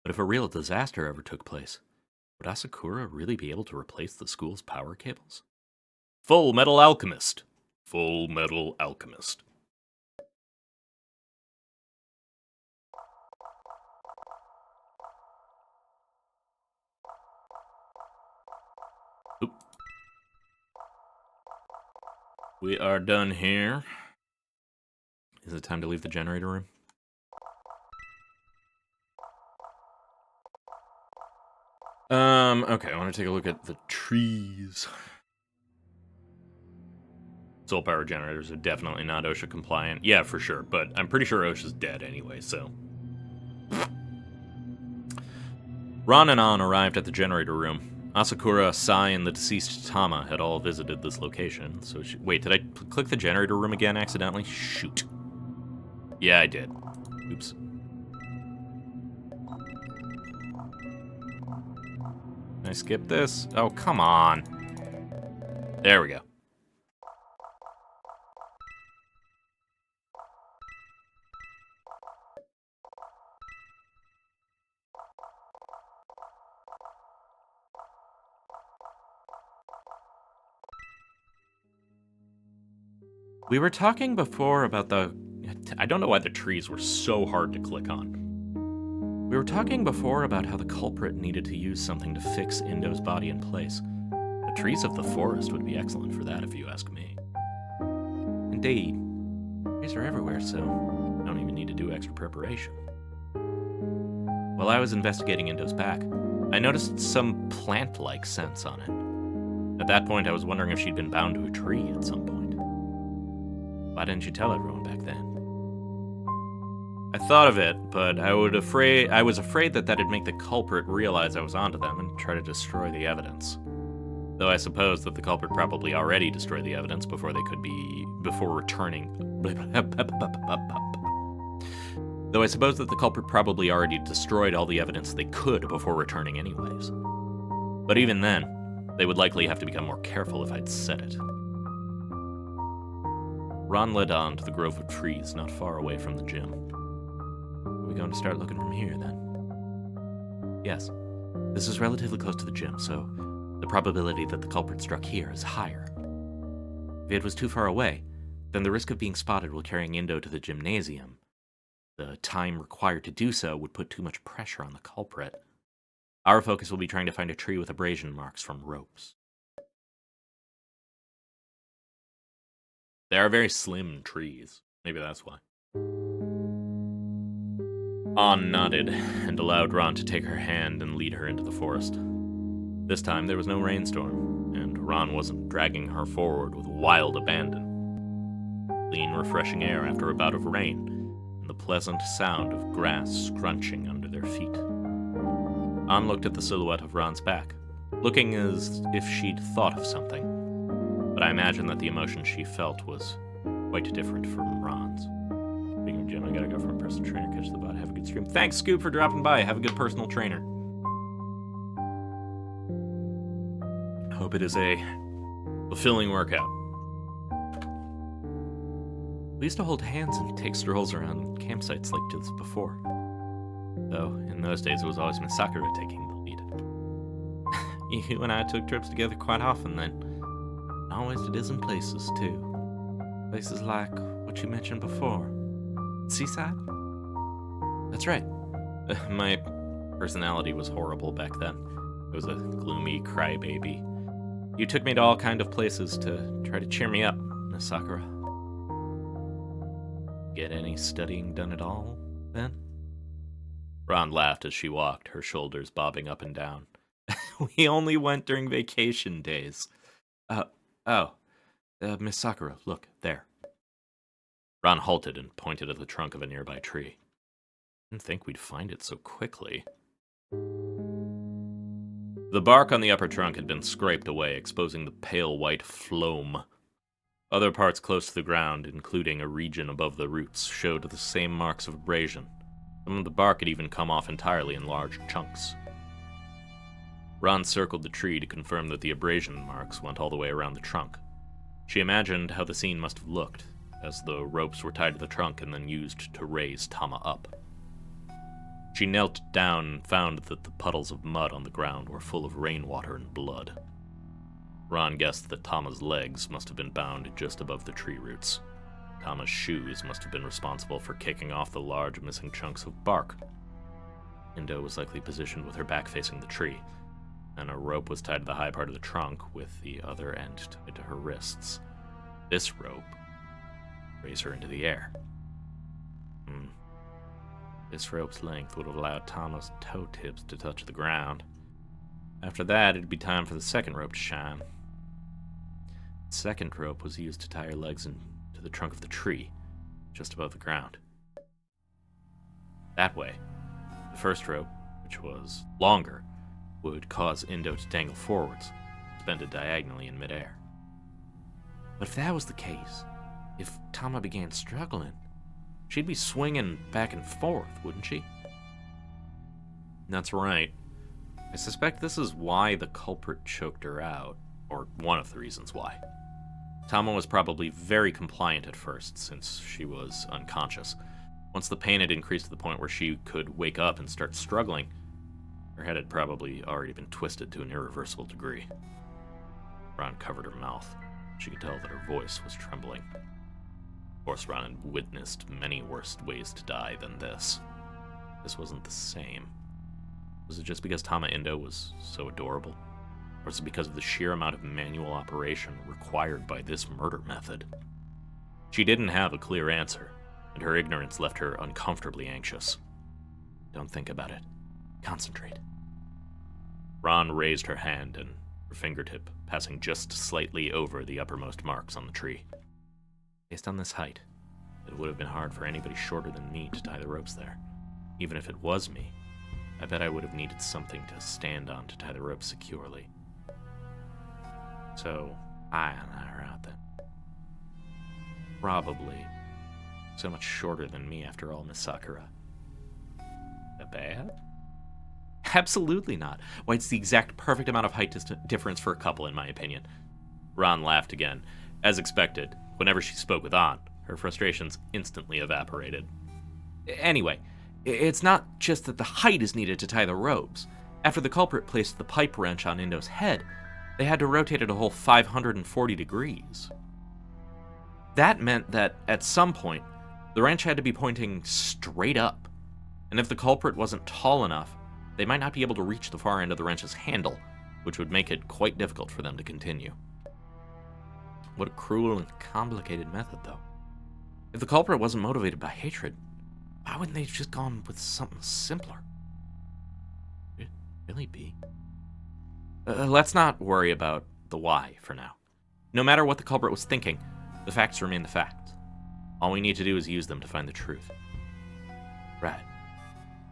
But if a real disaster ever took place, would Asakura really be able to replace the school's power cables? Full Metal Alchemist. Full Metal Alchemist. Oop. We are done here. Is it time to leave the generator room? Okay, I want to take a look at the trees. Soul power generators are definitely not OSHA compliant. Yeah, for sure, but I'm pretty sure OSHA's dead anyway, so. Ron and An arrived at the generator room. Asakura, Sai, and the deceased Tama had all visited this location, so wait, did I click the generator room again accidentally? Shoot. Yeah, I did. Oops. Can I skip this? Oh, come on. There we go. We were talking before about the... I don't know why the trees were so hard to click on. We were talking before about how the culprit needed to use something to fix Indo's body in place. The trees of the forest would be excellent for that, if you ask me. Indeed. Trees are everywhere, so I don't even need to do extra preparation. While I was investigating Indo's back, I noticed some plant-like scents on it. At that point, I was wondering if she'd been bound to a tree at some point. Why didn't you tell everyone back then? I thought of it, but I was afraid that that'd make the culprit realize I was onto them and try to destroy the evidence. Though I suppose that the culprit probably already destroyed the evidence before returning. Though I suppose that the culprit probably already destroyed all the evidence they could before returning anyways. But even then, they would likely have to become more careful if I'd said it. Ron led on to the grove of trees not far away from the gym. Are we going to start looking from here, then? Yes. This is relatively close to the gym, so the probability that the culprit struck here is higher. If it was too far away, then the risk of being spotted while carrying Indo to the gymnasium, the time required to do so would put too much pressure on the culprit. Our focus will be trying to find a tree with abrasion marks from ropes. They are very slim trees. Maybe that's why. An nodded and allowed Ron to take her hand and lead her into the forest. This time there was no rainstorm, and Ron wasn't dragging her forward with wild abandon. Clean, refreshing air after a bout of rain, and the pleasant sound of grass scrunching under their feet. An looked at the silhouette of Ron's back, looking as if she'd thought of something. But I imagine that the emotion she felt was quite different from Ron's. Speaking of gym, I gotta go for a personal trainer, catch the bot, have a good stream. Thanks, Scoop, for dropping by. Have a good personal trainer. Hope it is a fulfilling workout. We used to hold hands and take strolls around campsites like this before. Though, in those days, it was always Miss Sakura taking the lead. You and I took trips together quite often then. Always to distant places, too. Places like what you mentioned before. Seaside? That's right. My personality was horrible back then. I was a gloomy crybaby. You took me to all kind of places to try to cheer me up, Miss Sakura. Get any studying done at all, then? Ron laughed as she walked, her shoulders bobbing up and down. We only went during vacation days. Miss Sakura, look, there. Ron halted and pointed at the trunk of a nearby tree. Didn't think we'd find it so quickly. The bark on the upper trunk had been scraped away, exposing the pale white phloem. Other parts close to the ground, including a region above the roots, showed the same marks of abrasion. Some of the bark had even come off entirely in large chunks. Ron circled the tree to confirm that the abrasion marks went all the way around the trunk. She imagined how the scene must have looked, as the ropes were tied to the trunk and then used to raise Tama up. She knelt down and found that the puddles of mud on the ground were full of rainwater and blood. Ron guessed that Tama's legs must have been bound just above the tree roots. Tama's shoes must have been responsible for kicking off the large missing chunks of bark. Indo was likely positioned with her back facing the tree, and a rope was tied to the high part of the trunk, with the other end tied to her wrists. This rope raised her into the air. This rope's length would have allowed Tama's toe tips to touch the ground. After that, it'd be time for the second rope to shine. The second rope was used to tie her legs into the trunk of the tree, just above the ground. That way, the first rope, which was longer, would cause Indo to dangle forwards, suspended diagonally in midair. But if that was the case, if Tama began struggling, she'd be swinging back and forth, wouldn't she? That's right. I suspect this is why the culprit choked her out, or one of the reasons why. Tama was probably very compliant at first, since she was unconscious. Once the pain had increased to the point where she could wake up and start struggling, her head had probably already been twisted to an irreversible degree. Ron covered her mouth. She could tell that her voice was trembling. Of course, Ron had witnessed many worse ways to die than this. This wasn't the same. Was it just because Tama Indo was so adorable? Or was it because of the sheer amount of manual operation required by this murder method? She didn't have a clear answer, and her ignorance left her uncomfortably anxious. Don't think about it. Concentrate. Ron raised her hand and her fingertip passing just slightly over the uppermost marks on the tree. Based on this height, it would have been hard for anybody shorter than me to tie the ropes there. Even if it was me, I bet I would have needed something to stand on to tie the ropes securely. So, I her out then. Probably. So much shorter than me after all, Miss Sakura. That bad? Absolutely not. Why, it's the exact perfect amount of height difference for a couple, in my opinion. Ron laughed again. As expected, whenever she spoke with An, her frustrations instantly evaporated. Anyway, it's not just that the height is needed to tie the ropes. After the culprit placed the pipe wrench on Indo's head, they had to rotate it a whole 540 degrees. That meant that, at some point, the wrench had to be pointing straight up. And if the culprit wasn't tall enough, they might not be able to reach the far end of the wrench's handle, which would make it quite difficult for them to continue. What a cruel and complicated method, though. If the culprit wasn't motivated by hatred, why wouldn't they have just gone with something simpler? Could it really be? Let's not worry about the why for now. No matter what the culprit was thinking, the facts remain the facts. All we need to do is use them to find the truth. Right.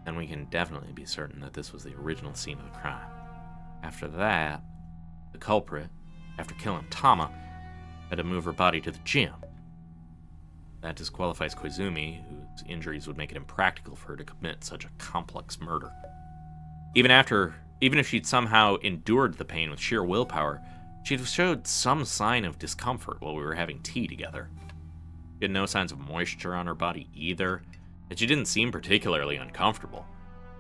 Then we can definitely be certain that this was the original scene of the crime. After that, the culprit, after killing Tama, had to move her body to the gym. That disqualifies Koizumi, whose injuries would make it impractical for her to commit such a complex murder. Even if she'd somehow endured the pain with sheer willpower, she'd have showed some sign of discomfort while we were having tea together. She had no signs of moisture on her body either, and she didn't seem particularly uncomfortable.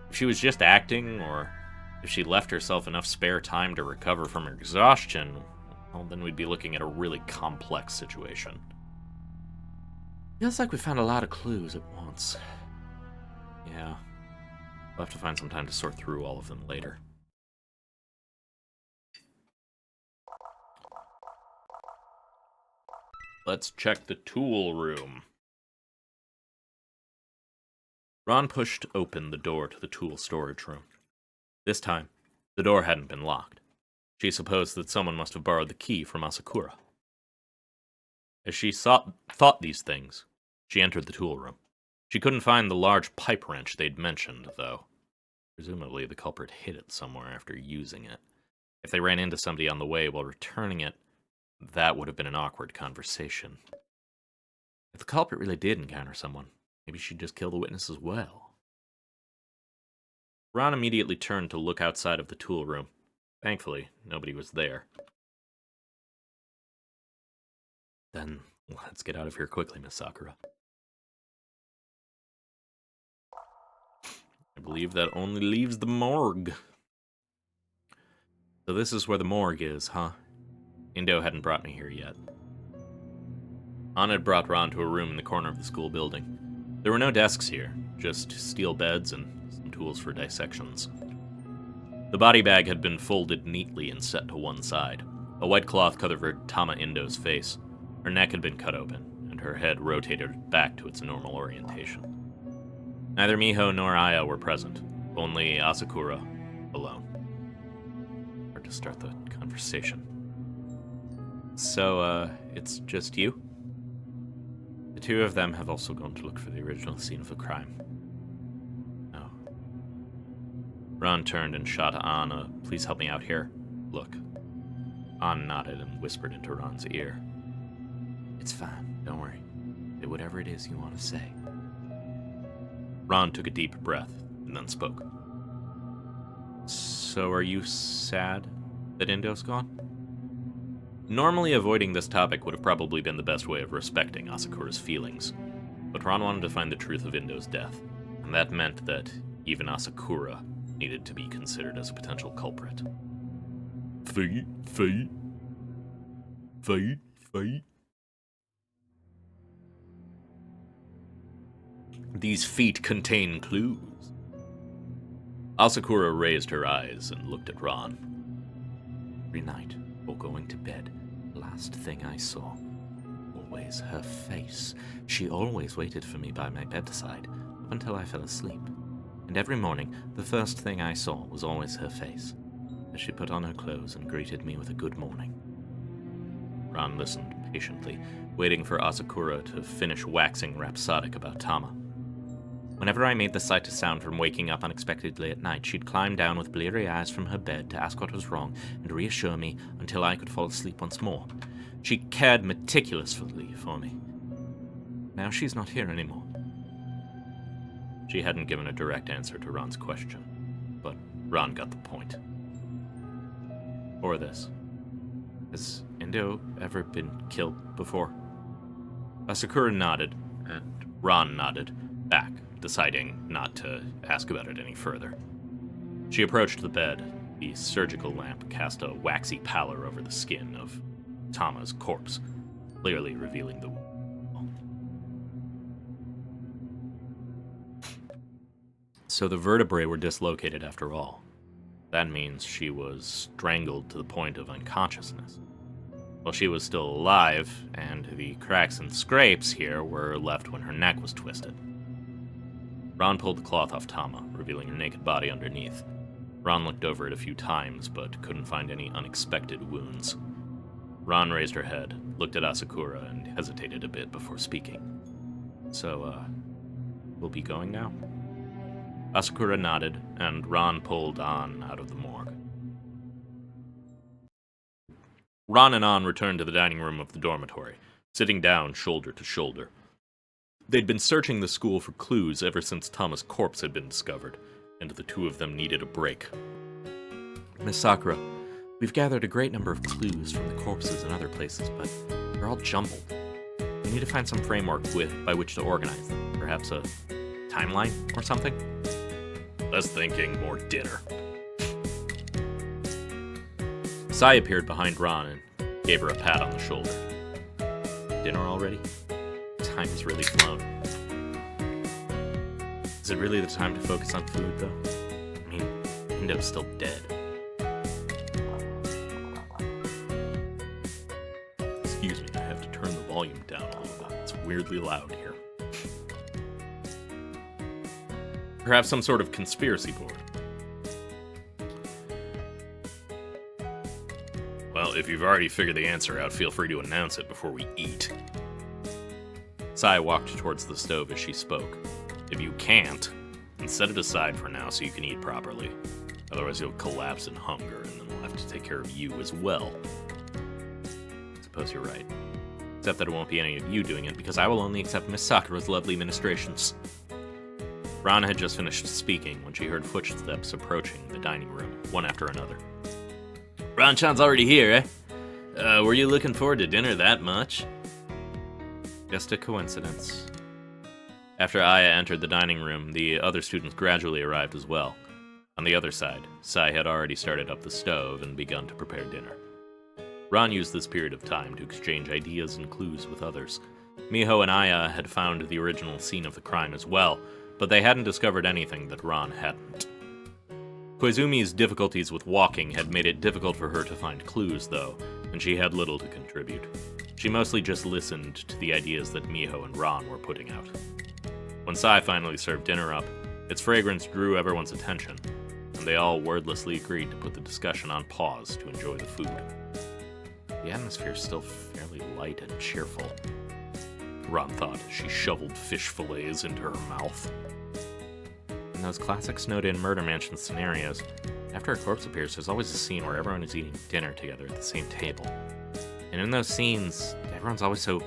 If she was just acting, or if she left herself enough spare time to recover from her exhaustion, well, then we'd be looking at a really complex situation. Feels like we found a lot of clues at once. Yeah. We'll have to find some time to sort through all of them later. Let's check the tool room. Ron pushed open the door to the tool storage room. This time, the door hadn't been locked. She supposed that someone must have borrowed the key from Asakura. As she thought these things, she entered the tool room. She couldn't find the large pipe wrench they'd mentioned, though. Presumably, the culprit hid it somewhere after using it. If they ran into somebody on the way while returning it, that would have been an awkward conversation. If the culprit really did encounter someone, maybe she'd just kill the witness as well. Ron immediately turned to look outside of the tool room. Thankfully, nobody was there. Then, let's get out of here quickly, Miss Sakura. I believe that only leaves the morgue. So this is where the morgue is, huh? Indo hadn't brought me here yet. Anna had brought Ron to a room in the corner of the school building. There were no desks here, just steel beds and some tools for dissections. The body bag had been folded neatly and set to one side. A white cloth covered Tama Indo's face. Her neck had been cut open, and her head rotated back to its normal orientation. Neither Miho nor Aya were present, only Asakura alone. Hard to start the conversation. So, it's just you? The two of them have also gone to look for the original scene of the crime. No. Ron turned and shot Anna. Please help me out here. Look. Anna nodded and whispered into Ron's ear. It's fine, don't worry. Say whatever it is you want to say. Ron took a deep breath and then spoke. So are you sad that Indo's gone? Normally avoiding this topic would have probably been the best way of respecting Asakura's feelings, but Ron wanted to find the truth of Indo's death, and that meant that even Asakura needed to be considered as a potential culprit. Fate. These feet contain clues. Asakura raised her eyes and looked at Ron. Every night, before going to bed, the last thing I saw, always her face. She always waited for me by my bedside, up until I fell asleep. And every morning, the first thing I saw was always her face, as she put on her clothes and greeted me with a good morning. Ron listened patiently, waiting for Asakura to finish waxing rhapsodic about Tama. Whenever I made the slightest sound from waking up unexpectedly at night, she'd climb down with bleary eyes from her bed to ask what was wrong and reassure me until I could fall asleep once more. She cared meticulously for me. Now she's not here anymore. She hadn't given a direct answer to Ron's question, but Ron got the point. Or this. Has Indo ever been killed before? Asakura nodded, and Ron nodded back, deciding not to ask about it any further. She approached the bed. The surgical lamp cast a waxy pallor over the skin of Tama's corpse, clearly revealing the wound. So the vertebrae were dislocated after all. That means she was strangled to the point of unconsciousness. Well, she was still alive, and the cracks and scrapes here were left when her neck was twisted. Ron pulled the cloth off Tama, revealing her naked body underneath. Ron looked over it a few times, but couldn't find any unexpected wounds. Ron raised her head, looked at Asakura, and hesitated a bit before speaking. So, we'll be going now? Asakura nodded, and Ron pulled An out of the morgue. Ron and An returned to the dining room of the dormitory, sitting down shoulder to shoulder. They'd been searching the school for clues ever since Tama's corpse had been discovered, and the two of them needed a break. Miss Sakura, we've gathered a great number of clues from the corpses and other places, but they're all jumbled. We need to find some framework by which to organize them. Perhaps a timeline or something? Less thinking, more dinner. Sai appeared behind Ron and gave her a pat on the shoulder. Dinner already? Time has really flown. Is it really the time to focus on food, though? I mean, Indo's still dead. Excuse me, I have to turn the volume down a little bit. It's weirdly loud here. Perhaps some sort of conspiracy board. Well, if you've already figured the answer out, feel free to announce it before we eat. Sai walked towards the stove as she spoke. If you can't, then set it aside for now so you can eat properly. Otherwise you'll collapse in hunger, and then we'll have to take care of you as well. Suppose you're right. Except that it won't be any of you doing it, because I will only accept Miss Sakura's lovely ministrations. Ron had just finished speaking when she heard footsteps approaching the dining room, one after another. Ron-chan's already here, eh? Were you looking forward to dinner that much? Just a coincidence. After Aya entered the dining room, the other students gradually arrived as well. On the other side, Sai had already started up the stove and begun to prepare dinner. Ron used this period of time to exchange ideas and clues with others. Miho and Aya had found the original scene of the crime as well, but they hadn't discovered anything that Ron hadn't. Koizumi's difficulties with walking had made it difficult for her to find clues, though, and she had little to contribute. She mostly just listened to the ideas that Miho and Ron were putting out. When Sai finally served dinner up, its fragrance drew everyone's attention, and they all wordlessly agreed to put the discussion on pause to enjoy the food. The atmosphere is still fairly light and cheerful. Ron thought as she shoveled fish fillets into her mouth. In those classic snowed-in murder mansion scenarios, after a corpse appears, there's always a scene where everyone is eating dinner together at the same table. And in those scenes, everyone's always so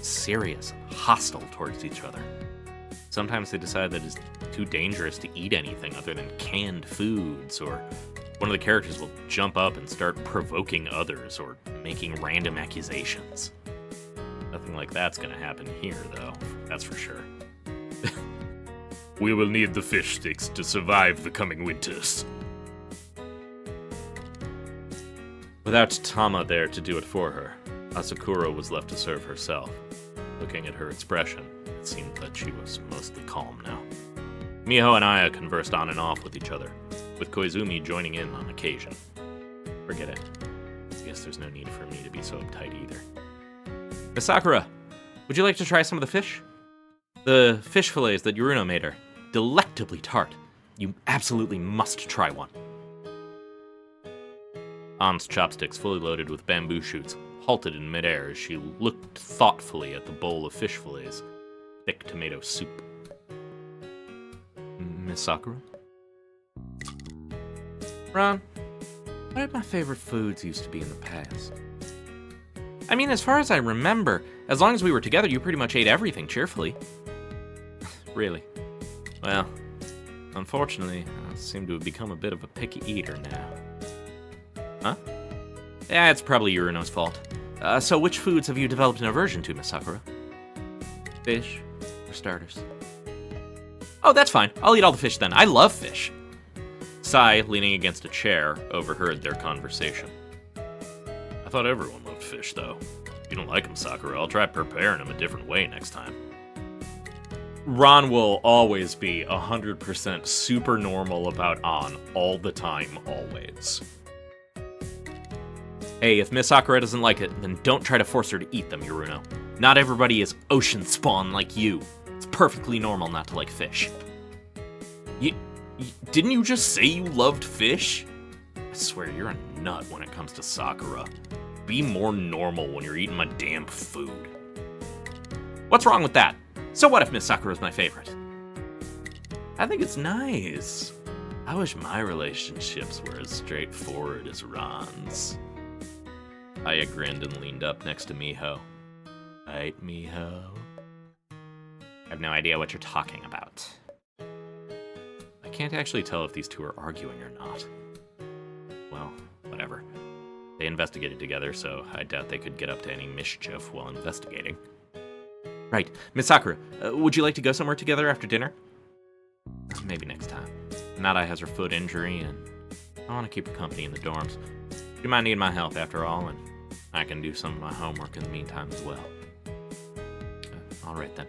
serious and hostile towards each other. Sometimes they decide that it's too dangerous to eat anything other than canned foods, or one of the characters will jump up and start provoking others or making random accusations. Nothing like that's gonna happen here, though, that's for sure. We will need the fish sticks to survive the coming winters. Without Tama there to do it for her, Asakura was left to serve herself. Looking at her expression, it seemed that she was mostly calm now. Miho and Aya conversed on and off with each other, with Koizumi joining in on occasion. Forget it. I guess there's no need for me to be so uptight either. Miss Sakura, would you like to try some of the fish? The fish fillets that Yuruno made are delectably tart. You absolutely must try one. An's chopsticks, fully loaded with bamboo shoots, halted in midair as she looked thoughtfully at the bowl of fish fillets. Thick tomato soup. Miss Sakura? Ron, what did my favorite foods used to be in the past? I mean, as far as I remember, as long as we were together, you pretty much ate everything cheerfully. Really? Well, unfortunately, I seem to have become a bit of a picky eater now. Huh? Yeah, it's probably Yuruno's fault. So which foods have you developed an aversion to, Miss Sakura? Fish, for starters. Oh, that's fine. I'll eat all the fish then. I love fish. Sai, leaning against a chair, overheard their conversation. I thought everyone loved fish, though. If you don't like them, Sakura, I'll try preparing them a different way next time. Ron will always be 100% super normal about An all the time, always. Hey, if Miss Sakura doesn't like it, then don't try to force her to eat them, Yuruno. Not everybody is ocean spawn like you. It's perfectly normal not to like fish. Didn't you just say you loved fish? I swear, you're a nut when it comes to Sakura. Be more normal when you're eating my damn food. What's wrong with that? So what if Miss Sakura's my favorite? I think it's nice. I wish my relationships were as straightforward as Ron's. Aya grinned and leaned up next to Miho. Right, Miho? I have no idea what you're talking about. I can't actually tell if these two are arguing or not. Well, whatever. They investigated together, so I doubt they could get up to any mischief while investigating. Right, Miss Sakura, would you like to go somewhere together after dinner? Maybe next time. Nadai has her foot injury, and I want to keep her company in the dorms. She might need my help after all, and I can do some of my homework in the meantime as well. Alright then.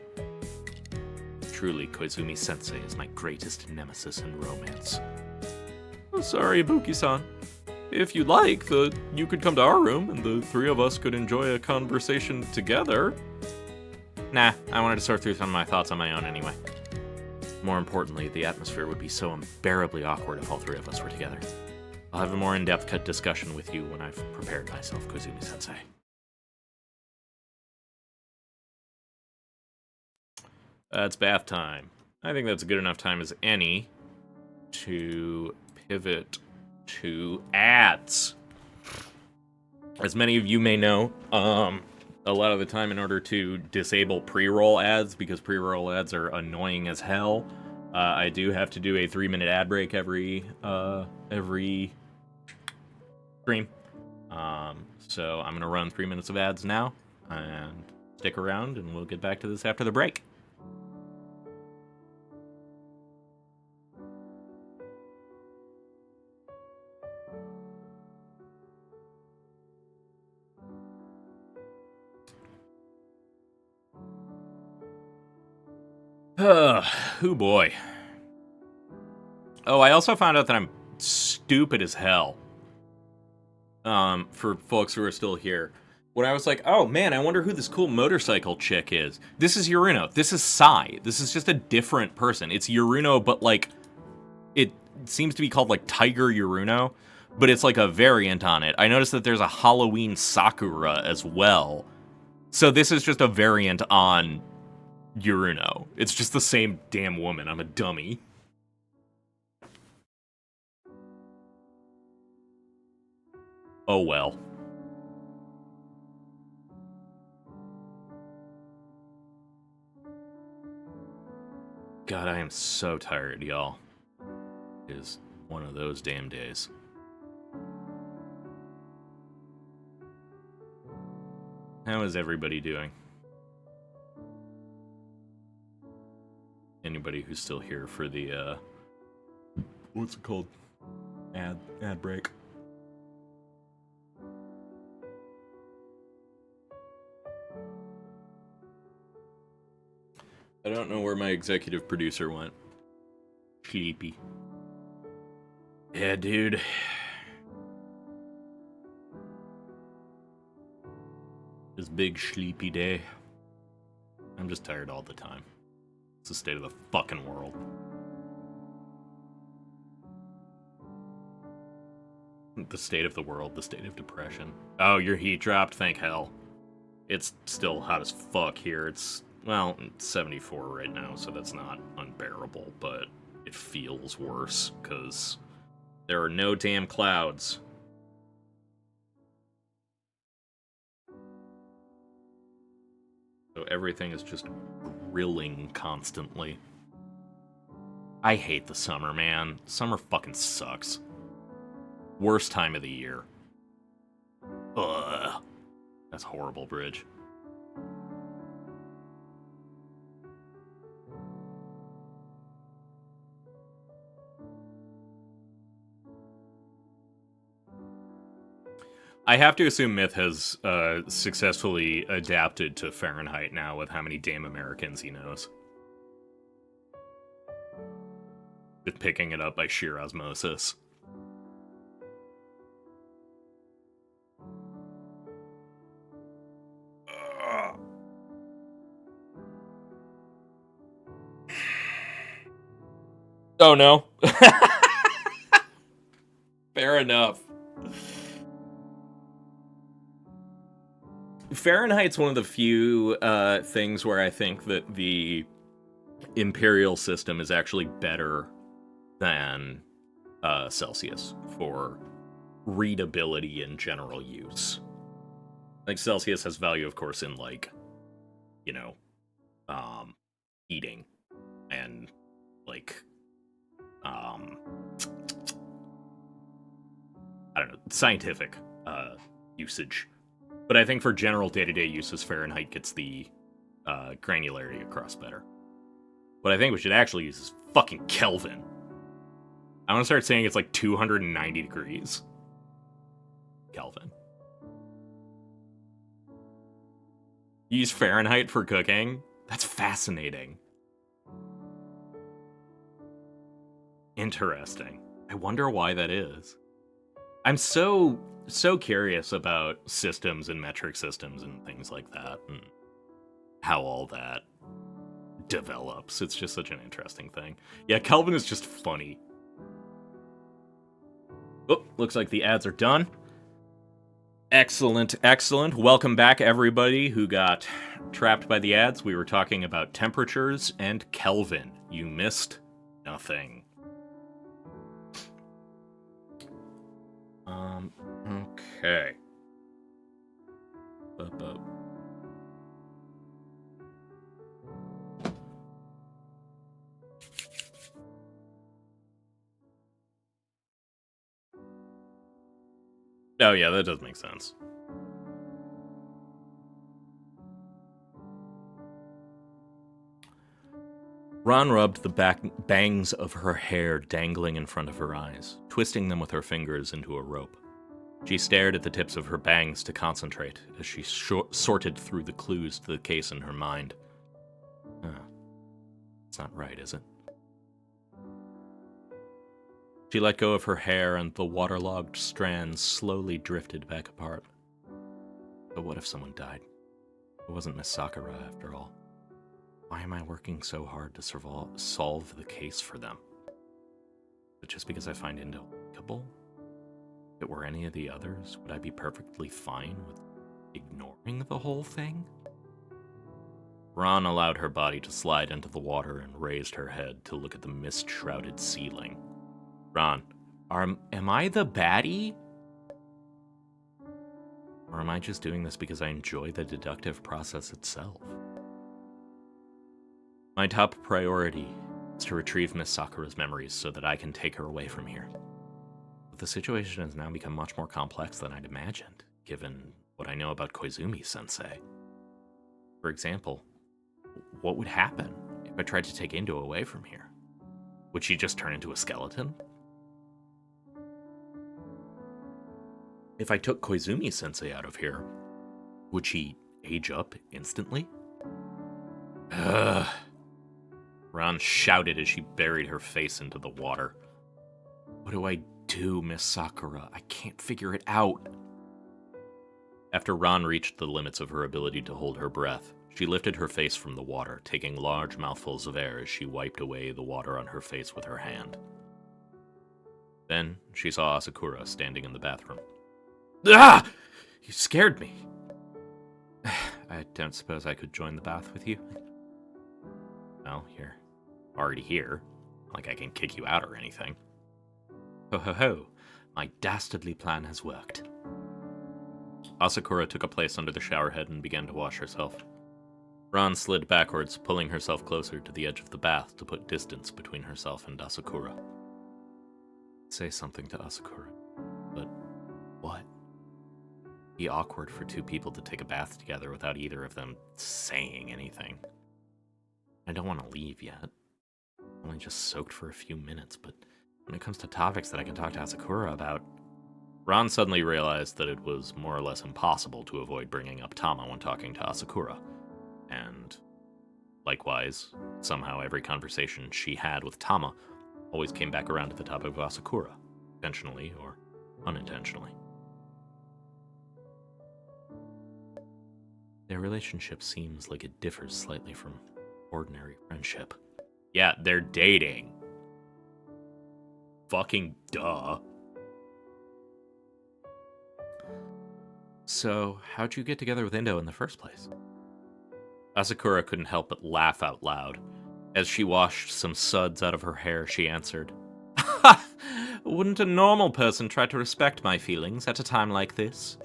Truly, Koizumi-sensei is my greatest nemesis in romance. Sorry, Ibuki-san. If you'd like, you could come to our room, and the three of us could enjoy a conversation together. Nah, I wanted to sort through some of my thoughts on my own anyway. More importantly, the atmosphere would be so unbearably awkward if all three of us were together. I'll have a more in-depth discussion with you when I've prepared myself, Koizumi-sensei. It's bath time. I think that's a good enough time as any to pivot to ads. As many of you may know, a lot of the time in order to disable pre-roll ads, because pre-roll ads are annoying as hell, I do have to do a 3-minute ad break every stream. So I'm gonna run 3 minutes of ads now, and stick around, and we'll get back to this after the break. Oh boy. Oh, I also found out that I'm stupid as hell. For folks who are still here. When I was like, oh man, I wonder who this cool motorcycle chick is. This is Yuruno. This is Sai. This is just a different person. It's Yuruno, but like, it seems to be called like Tiger Yuruno. but it's like a variant on it. I noticed that there's a Halloween Sakura as well. So this is just a variant on Yuruno. It's just the same damn woman. I'm a dummy. Oh well. God, I am so tired, y'all. It is one of those damn days. How is everybody doing? Anybody who's still here for the, what's it called? Ad break. I don't know where my executive producer went. Sleepy. Yeah, dude. This big sleepy day. I'm just tired all the time. It's the state of the fucking world. The state of the world, the state of depression. Oh, your heat dropped? Thank hell. It's still hot as fuck here. It's, well, it's 74 right now, so that's not unbearable, but it feels worse, because there are no damn clouds. So everything is just grilling constantly. I hate the summer, man. Summer fucking sucks. Worst time of the year. Ugh. That's horrible, Bridge. I have to assume Myth has successfully adapted to Fahrenheit now with how many damn Americans he knows. Just picking it up by sheer osmosis. Oh no. Fair enough. Fahrenheit's one of the few things where I think that the imperial system is actually better than Celsius for readability and general use. Like, Celsius has value, of course, in, like, you know, eating and, like, I don't know, scientific usage. But I think for general day-to-day uses, Fahrenheit gets the granularity across better. What I think we should actually use is fucking Kelvin. I want to start saying it's like 290 degrees. Kelvin. Use Fahrenheit for cooking? That's fascinating. Interesting. I wonder why that is. I'm so curious about systems and metric systems and things like that, and how all that develops. It's just such an interesting thing. Yeah, Kelvin is just funny. Oh, looks like the ads are done. Excellent, excellent. Welcome back, everybody who got trapped by the ads. We were talking about temperatures and Kelvin. You missed nothing. Okay. Oh yeah, that does make sense. Ron rubbed the bangs of her hair dangling in front of her eyes, twisting them with her fingers into a rope. She stared at the tips of her bangs to concentrate as she sorted through the clues to the case in her mind. It's not right, is it? She let go of her hair and the waterlogged strands slowly drifted back apart. But what if someone died? It wasn't Miss Sakura, after all. Why am I working so hard to solve the case for them? But just because I find it unlikable? If it were any of the others, would I be perfectly fine with ignoring the whole thing? Ron allowed her body to slide into the water and raised her head to look at the mist-shrouded ceiling. Ron, am I the baddie? Or am I just doing this because I enjoy the deductive process itself? My top priority is to retrieve Miss Sakura's memories so that I can take her away from here. But the situation has now become much more complex than I'd imagined, given what I know about Koizumi-sensei. For example, what would happen if I tried to take Indo away from here? Would she just turn into a skeleton? If I took Koizumi-sensei out of here, would she age up instantly? Ugh. Ron shouted as she buried her face into the water. What do I do, Miss Sakura? I can't figure it out. After Ron reached the limits of her ability to hold her breath, she lifted her face from the water, taking large mouthfuls of air as she wiped away the water on her face with her hand. Then she saw Asakura standing in the bathroom. Ah! You scared me. I don't suppose I could join the bath with you? Well, you're already here. Like I can kick you out or anything. Ho ho ho. My dastardly plan has worked. Asakura took a place under the shower head and began to wash herself. Ron slid backwards, pulling herself closer to the edge of the bath to put distance between herself and Asakura. Say something to Asakura. But what? It'd be awkward for two people to take a bath together without either of them saying anything. I don't want to leave yet. I'm only just soaked for a few minutes, but when it comes to topics that I can talk to Asakura about... Ron suddenly realized that it was more or less impossible to avoid bringing up Tama when talking to Asakura. And likewise, somehow every conversation she had with Tama always came back around to the topic of Asakura, intentionally or unintentionally. Their relationship seems like it differs slightly from ordinary friendship. Yeah, they're dating. Fucking duh. So, how'd you get together with Indo in the first place? Asakura couldn't help but laugh out loud. As she washed some suds out of her hair, she answered, Ha! Wouldn't a normal person try to respect my feelings at a time like this?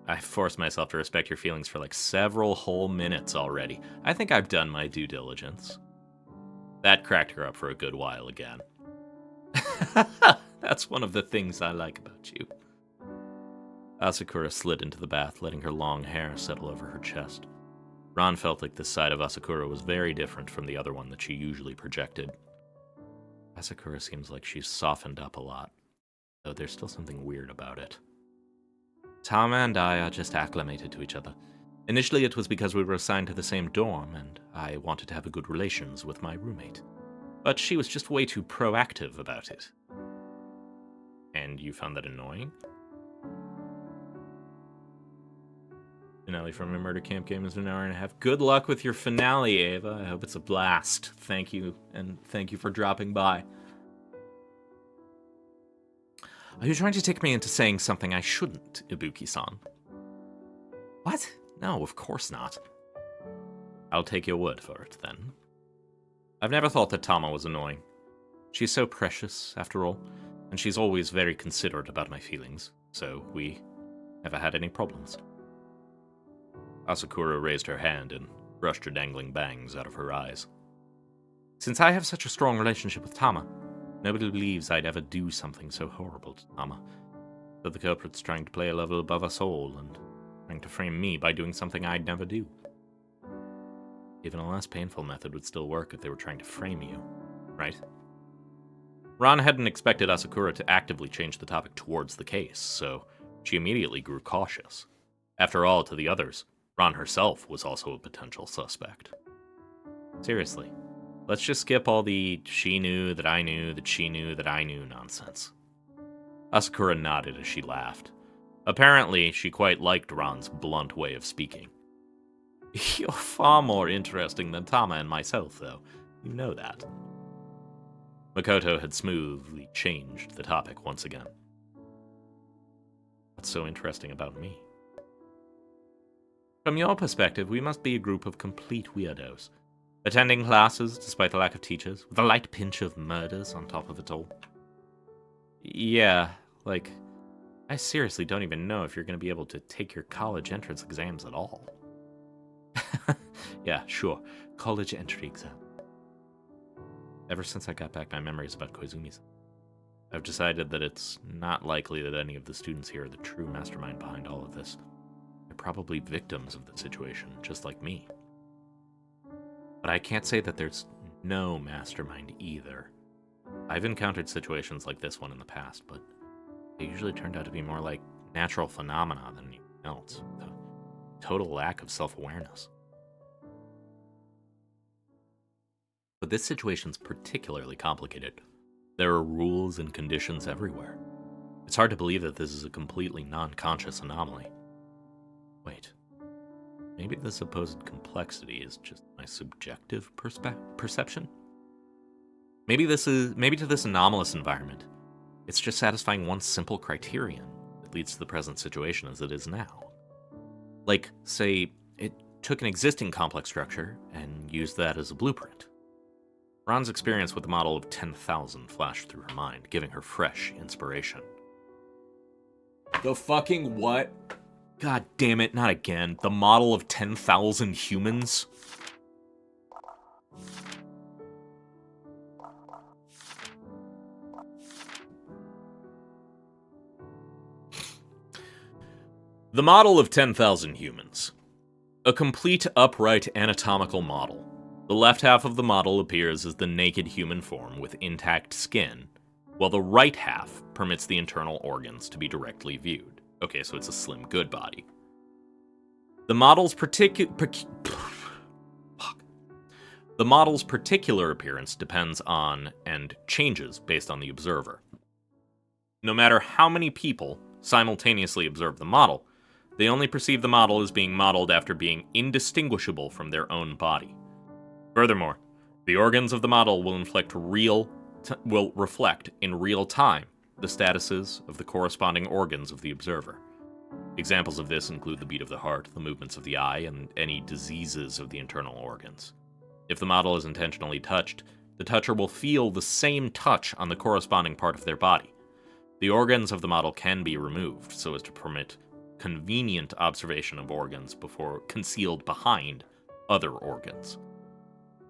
I forced myself to respect your feelings for like several whole minutes already. I think I've done my due diligence. That cracked her up for a good while again. That's one of the things I like about you. Asakura slid into the bath, letting her long hair settle over her chest. Ron felt like this side of Asakura was very different from the other one that she usually projected. Asakura seems like she's softened up a lot, though there's still something weird about it. Tama and I are just acclimated to each other. Initially it was because we were assigned to the same dorm, and I wanted to have good relations with my roommate. But she was just way too proactive about it. And you found that annoying? Finale from a murder camp game is an hour and a half. Good luck with your finale, Ava. I hope it's a blast. Thank you, and thank you for dropping by. Are you trying to take me into saying something I shouldn't, Ibuki-san? What? No, of course not. I'll take your word for it, then. I've never thought that Tama was annoying. She's so precious, after all, and she's always very considerate about my feelings, so we never had any problems. Asakura raised her hand and brushed her dangling bangs out of her eyes. Since I have such a strong relationship with Tama, nobody believes I'd ever do something so horrible to Tama. But the culprit's trying to play a level above us all and trying to frame me by doing something I'd never do. Even a less painful method would still work if they were trying to frame you, right? Ron hadn't expected Asakura to actively change the topic towards the case, so she immediately grew cautious. After all, to the others, Ron herself was also a potential suspect. Seriously, let's just skip all the she knew that I knew that she knew that I knew nonsense. Asakura nodded as she laughed. Apparently, she quite liked Ron's blunt way of speaking. You're far more interesting than Tama and myself, though. You know that. Makoto had smoothly changed the topic once again. What's so interesting about me? From your perspective, we must be a group of complete weirdos. Attending classes despite the lack of teachers, with a light pinch of murders on top of it all. Yeah, like, I seriously don't even know if you're going to be able to take your college entrance exams at all. Yeah, sure. College entry exam. Ever since I got back my memories about Koizumi's, I've decided that it's not likely that any of the students here are the true mastermind behind all of this. They're probably victims of the situation, just like me. But I can't say that there's no mastermind either. I've encountered situations like this one in the past, but they usually turned out to be more like natural phenomena than anything else, with a total lack of self-awareness. But this situation's particularly complicated. There are rules and conditions everywhere. It's hard to believe that this is a completely non-conscious anomaly. Wait, maybe the supposed complexity is just my subjective perception? Maybe to this anomalous environment, it's just satisfying one simple criterion that leads to the present situation as it is now. Like, say, it took an existing complex structure and used that as a blueprint. Ron's experience with the model of 10,000 flashed through her mind, giving her fresh inspiration. The fucking what? God damn it, not again. The model of 10,000 humans? The model of 10,000 humans. A complete upright anatomical model. The left half of the model appears as the naked human form with intact skin, while the right half permits the internal organs to be directly viewed. Okay, so it's a slim Goodbody. The model's particular appearance depends on and changes based on the observer. No matter how many people simultaneously observe the model, they only perceive the model as being modeled after being indistinguishable from their own body. Furthermore, the organs of the model will reflect in real time the statuses of the corresponding organs of the observer. Examples of this include the beat of the heart, the movements of the eye, and any diseases of the internal organs. If the model is intentionally touched, the toucher will feel the same touch on the corresponding part of their body. The organs of the model can be removed so as to permit convenient observation of organs before concealed behind other organs.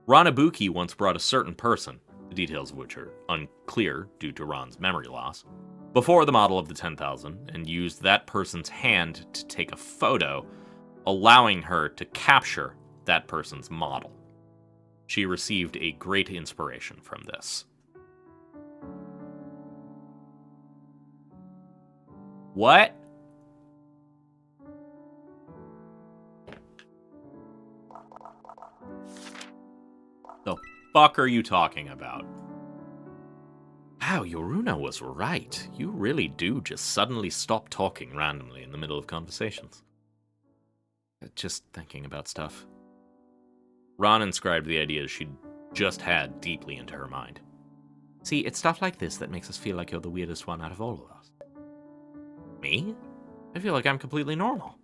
Ron Ibuki once brought a certain person, the details of which are unclear due to Ron's memory loss, before the model of the 10,000 and used that person's hand to take a photo, allowing her to capture that person's model. She received a great inspiration from this. What? The fuck are you talking about? Wow, Yoruna was right. You really do just suddenly stop talking randomly in the middle of conversations. Just thinking about stuff. Ron inscribed the ideas she'd just had deeply into her mind. See, it's stuff like this that makes us feel like you're the weirdest one out of all of us. Me? I feel like I'm completely normal.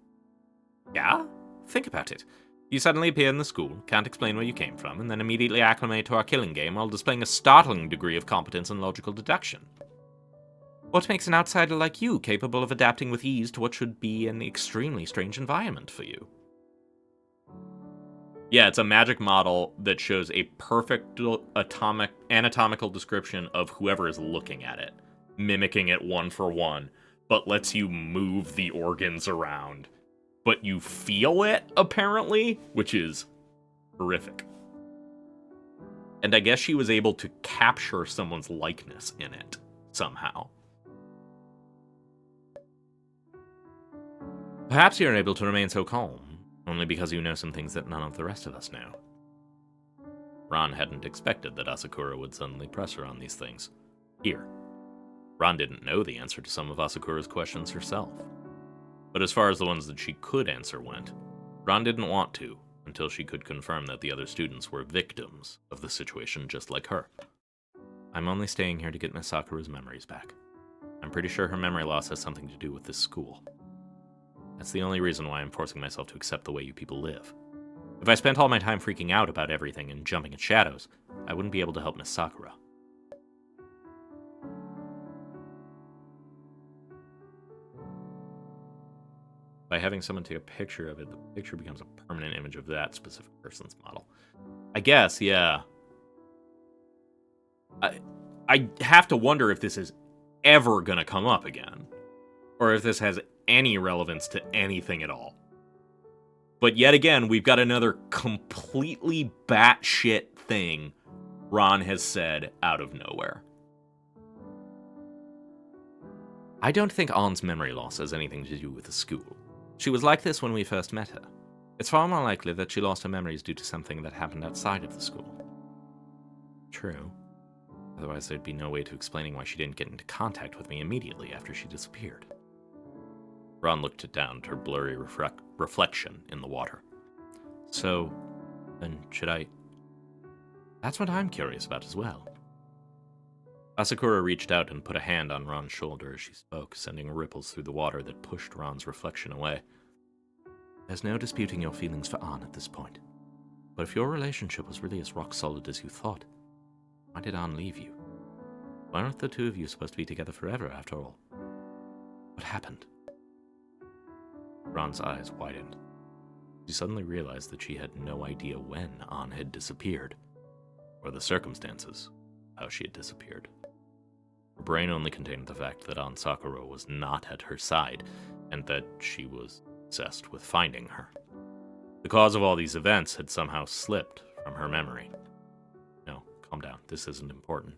Yeah? Think about it. You suddenly appear in the school, can't explain where you came from, and then immediately acclimate to our killing game while displaying a startling degree of competence and logical deduction. What makes an outsider like you capable of adapting with ease to what should be an extremely strange environment for you? Yeah, it's a magic model that shows a perfect anatomical description of whoever is looking at it, mimicking it one for one, but lets you move the organs around. But you feel it, apparently, which is horrific. And I guess she was able to capture someone's likeness in it, somehow. Perhaps you're able to remain so calm, only because you know some things that none of the rest of us know. Ron hadn't expected that Asakura would suddenly press her on these things. Here. Ron didn't know the answer to some of Asakura's questions herself. But as far as the ones that she could answer went, Ron didn't want to, until she could confirm that the other students were victims of the situation just like her. I'm only staying here to get Miss Sakura's memories back. I'm pretty sure her memory loss has something to do with this school. That's the only reason why I'm forcing myself to accept the way you people live. If I spent all my time freaking out about everything and jumping at shadows, I wouldn't be able to help Miss Sakura. By having someone take a picture of it, the picture becomes a permanent image of that specific person's model. I guess, yeah. I have to wonder if this is ever gonna come up again. Or if this has any relevance to anything at all. But yet again, we've got another completely batshit thing Ron has said out of nowhere. I don't think Ann's memory loss has anything to do with the school. She was like this when we first met her. It's far more likely that she lost her memories due to something that happened outside of the school. True. Otherwise, there'd be no way to explaining why she didn't get into contact with me immediately after she disappeared. Ron looked down at her blurry reflection in the water. So, then should I... That's what I'm curious about as well. Asakura reached out and put a hand on Ron's shoulder as she spoke, sending ripples through the water that pushed Ron's reflection away. There's no disputing your feelings for Ann at this point. But if your relationship was really as rock-solid as you thought, why did Ann leave you? Why aren't the two of you supposed to be together forever, after all? What happened? Ron's eyes widened. She suddenly realized that she had no idea when Ann had disappeared, or the circumstances of how she had disappeared. Her brain only contained the fact that Ann Sakura was not at her side, and that she was obsessed with finding her. The cause of all these events had somehow slipped from her memory. No, calm down, this isn't important.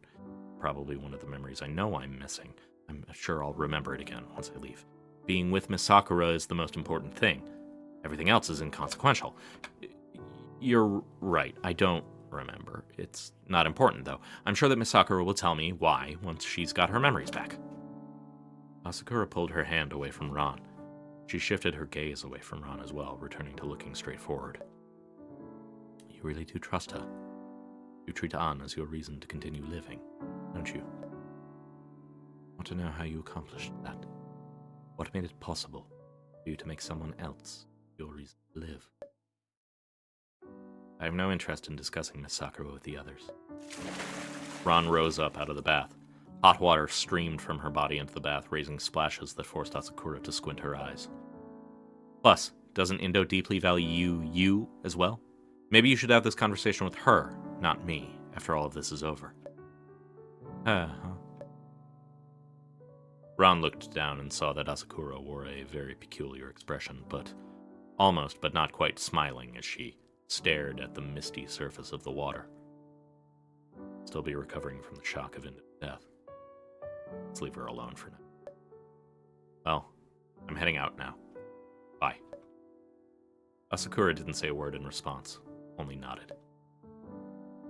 Probably one of the memories I know I'm missing. I'm sure I'll remember it again once I leave. Being with Miss Sakura is the most important thing. Everything else is inconsequential. You're right, I don't remember. It's not important, though. I'm sure that Miss Sakura will tell me why once she's got her memories back. Asakura pulled her hand away from Ron. She shifted her gaze away from Ron as well, returning to looking straight forward. You really do trust her. You treat Ann as your reason to continue living, don't you? I want to know how you accomplished that. What made it possible for you to make someone else your reason to live? I have no interest in discussing Miss Sakura with the others. Ron rose up out of the bath. Hot water streamed from her body into the bath, raising splashes that forced Asakura to squint her eyes. Plus, doesn't Indo deeply value you as well? Maybe you should have this conversation with her, not me, after all of this is over. Ron looked down and saw that Asakura wore a very peculiar expression, but not quite smiling as she stared at the misty surface of the water. Still be recovering from the shock of Indo's death. Let's leave her alone for now. Well, I'm heading out now. Bye. Asakura didn't say a word in response, only nodded.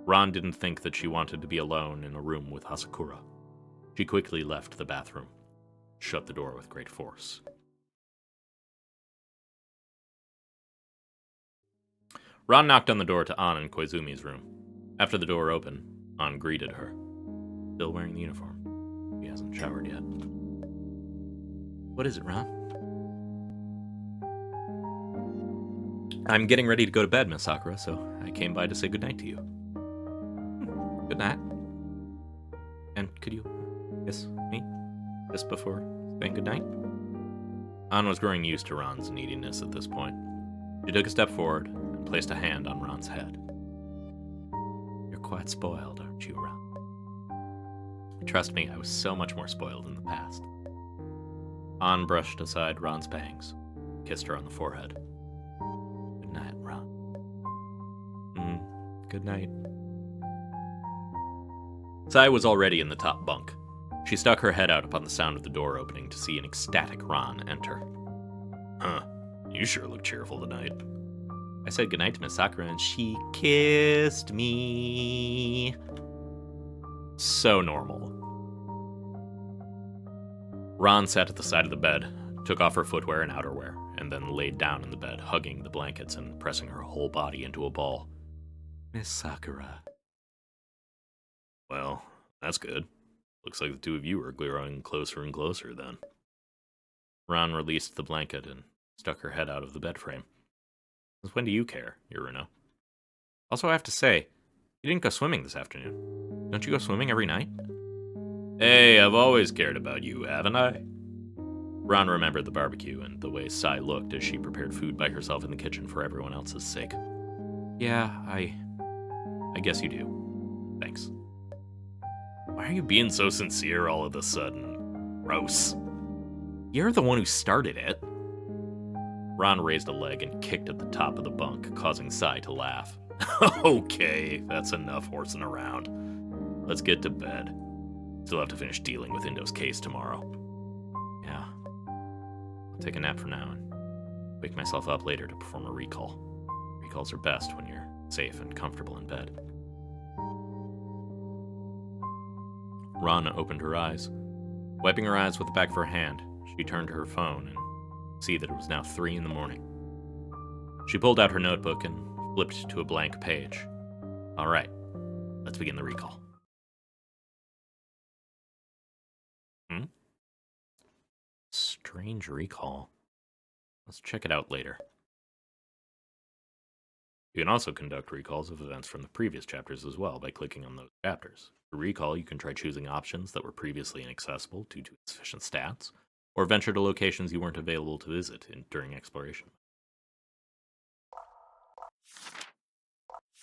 Ron didn't think that she wanted to be alone in a room with Asakura. She quickly left the bathroom, shut the door with great force. Ron knocked on the door to Ann and Koizumi's room. After the door opened, Ann greeted her. Still wearing the uniform. He hasn't showered yet. What is it, Ron? I'm getting ready to go to bed, Miss Sakura, so I came by to say goodnight to you. Good night. And could you kiss me just before saying goodnight? Ann was growing used to Ron's neediness at this point. She took a step forward and placed a hand on Ron's head. You're quite spoiled, aren't you, Ron? Trust me, I was so much more spoiled in the past. Ann brushed aside Ron's bangs, kissed her on the forehead. Good night, Ron. Good night. Sai was already in the top bunk. She stuck her head out upon the sound of the door opening to see an ecstatic Ron enter. Huh, you sure look cheerful tonight. I said goodnight to Miss Sakura and she kissed me. So normal. Ron sat at the side of the bed, took off her footwear and outerwear, and then laid down in the bed, hugging the blankets and pressing her whole body into a ball. Miss Sakura. Well, that's good. Looks like the two of you are growing closer and closer, then. Ron released the blanket and stuck her head out of the bed frame. Since when do you care, Yuruno? Also, I have to say, you didn't go swimming this afternoon. Don't you go swimming every night? Hey, I've always cared about you, haven't I? Ron remembered the barbecue and the way Sai looked as she prepared food by herself in the kitchen for everyone else's sake. Yeah, I guess you do. Thanks. Why are you being so sincere all of a sudden? Gross. You're the one who started it. Ron raised a leg and kicked at the top of the bunk, causing Sai to laugh. Okay, that's enough horsing around. Let's get to bed. Still have to finish dealing with Indo's case tomorrow. Yeah. I'll take a nap for now and wake myself up later to perform a recall. Recalls are best when you're safe and comfortable in bed. Ron opened her eyes. Wiping her eyes with the back of her hand, she turned to her phone and see that it was now 3 in the morning. She pulled out her notebook and flipped to a blank page. All right, let's begin the recall. Strange recall. Let's check it out later. You can also conduct recalls of events from the previous chapters as well by clicking on those chapters. For recall, you can try choosing options that were previously inaccessible due to insufficient stats, or venture to locations you weren't available to visit during exploration.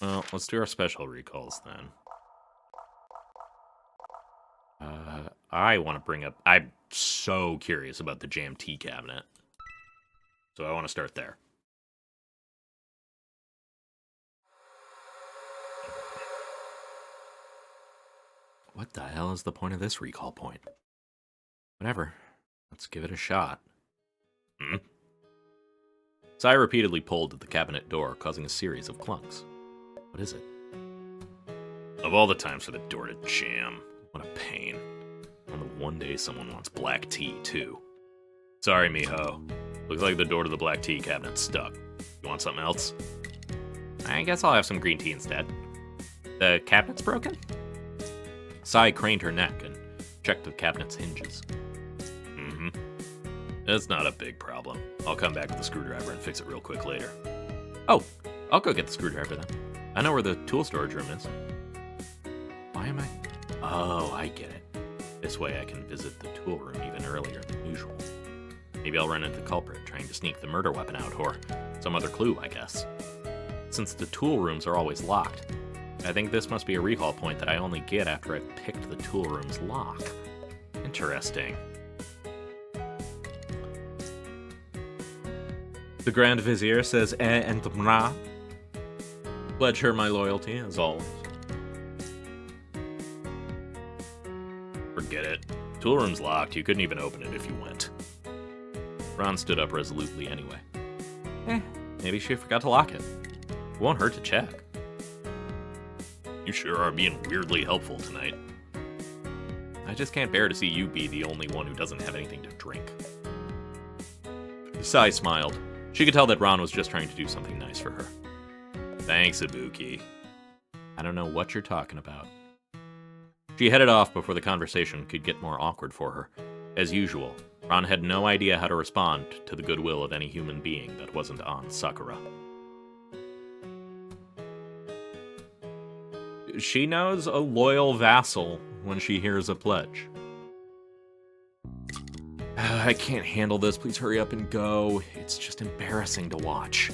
Well, let's do our special recalls then. I want to bring up... I'm so curious about the jam tea cabinet. So I want to start there. What the hell is the point of this recall point? Whatever. Let's give it a shot. Sai repeatedly pulled at the cabinet door, causing a series of clunks. What is it? Of all the times for the door to jam, what a pain. On the one day someone wants black tea, too. Sorry, mijo. Looks like the door to the black tea cabinet's stuck. You want something else? I guess I'll have some green tea instead. The cabinet's broken? Sai craned her neck and checked the cabinet's hinges. It's not a big problem. I'll come back with the screwdriver and fix it real quick later. Oh, I'll go get the screwdriver then. I know where the tool storage room is. Why am I... Oh, I get it. This way I can visit the tool room even earlier than usual. Maybe I'll run into the culprit trying to sneak the murder weapon out, or some other clue, I guess. Since the tool rooms are always locked, I think this must be a recall point that I only get after I've picked the tool room's lock. Interesting. The Grand Vizier says and mra. Pledge her my loyalty, as always. Forget it. Tool room's locked. You couldn't even open it if you went. Ron stood up resolutely anyway. Maybe she forgot to lock it. It won't hurt to check. You sure are being weirdly helpful tonight. I just can't bear to see you be the only one who doesn't have anything to drink. Sai smiled. She could tell that Ron was just trying to do something nice for her. Thanks, Ibuki. I don't know what you're talking about. She headed off before the conversation could get more awkward for her. As usual, Ron had no idea how to respond to the goodwill of any human being that wasn't on Sakura. She knows a loyal vassal when she hears a pledge. I can't handle this. Please hurry up and go. It's just embarrassing to watch.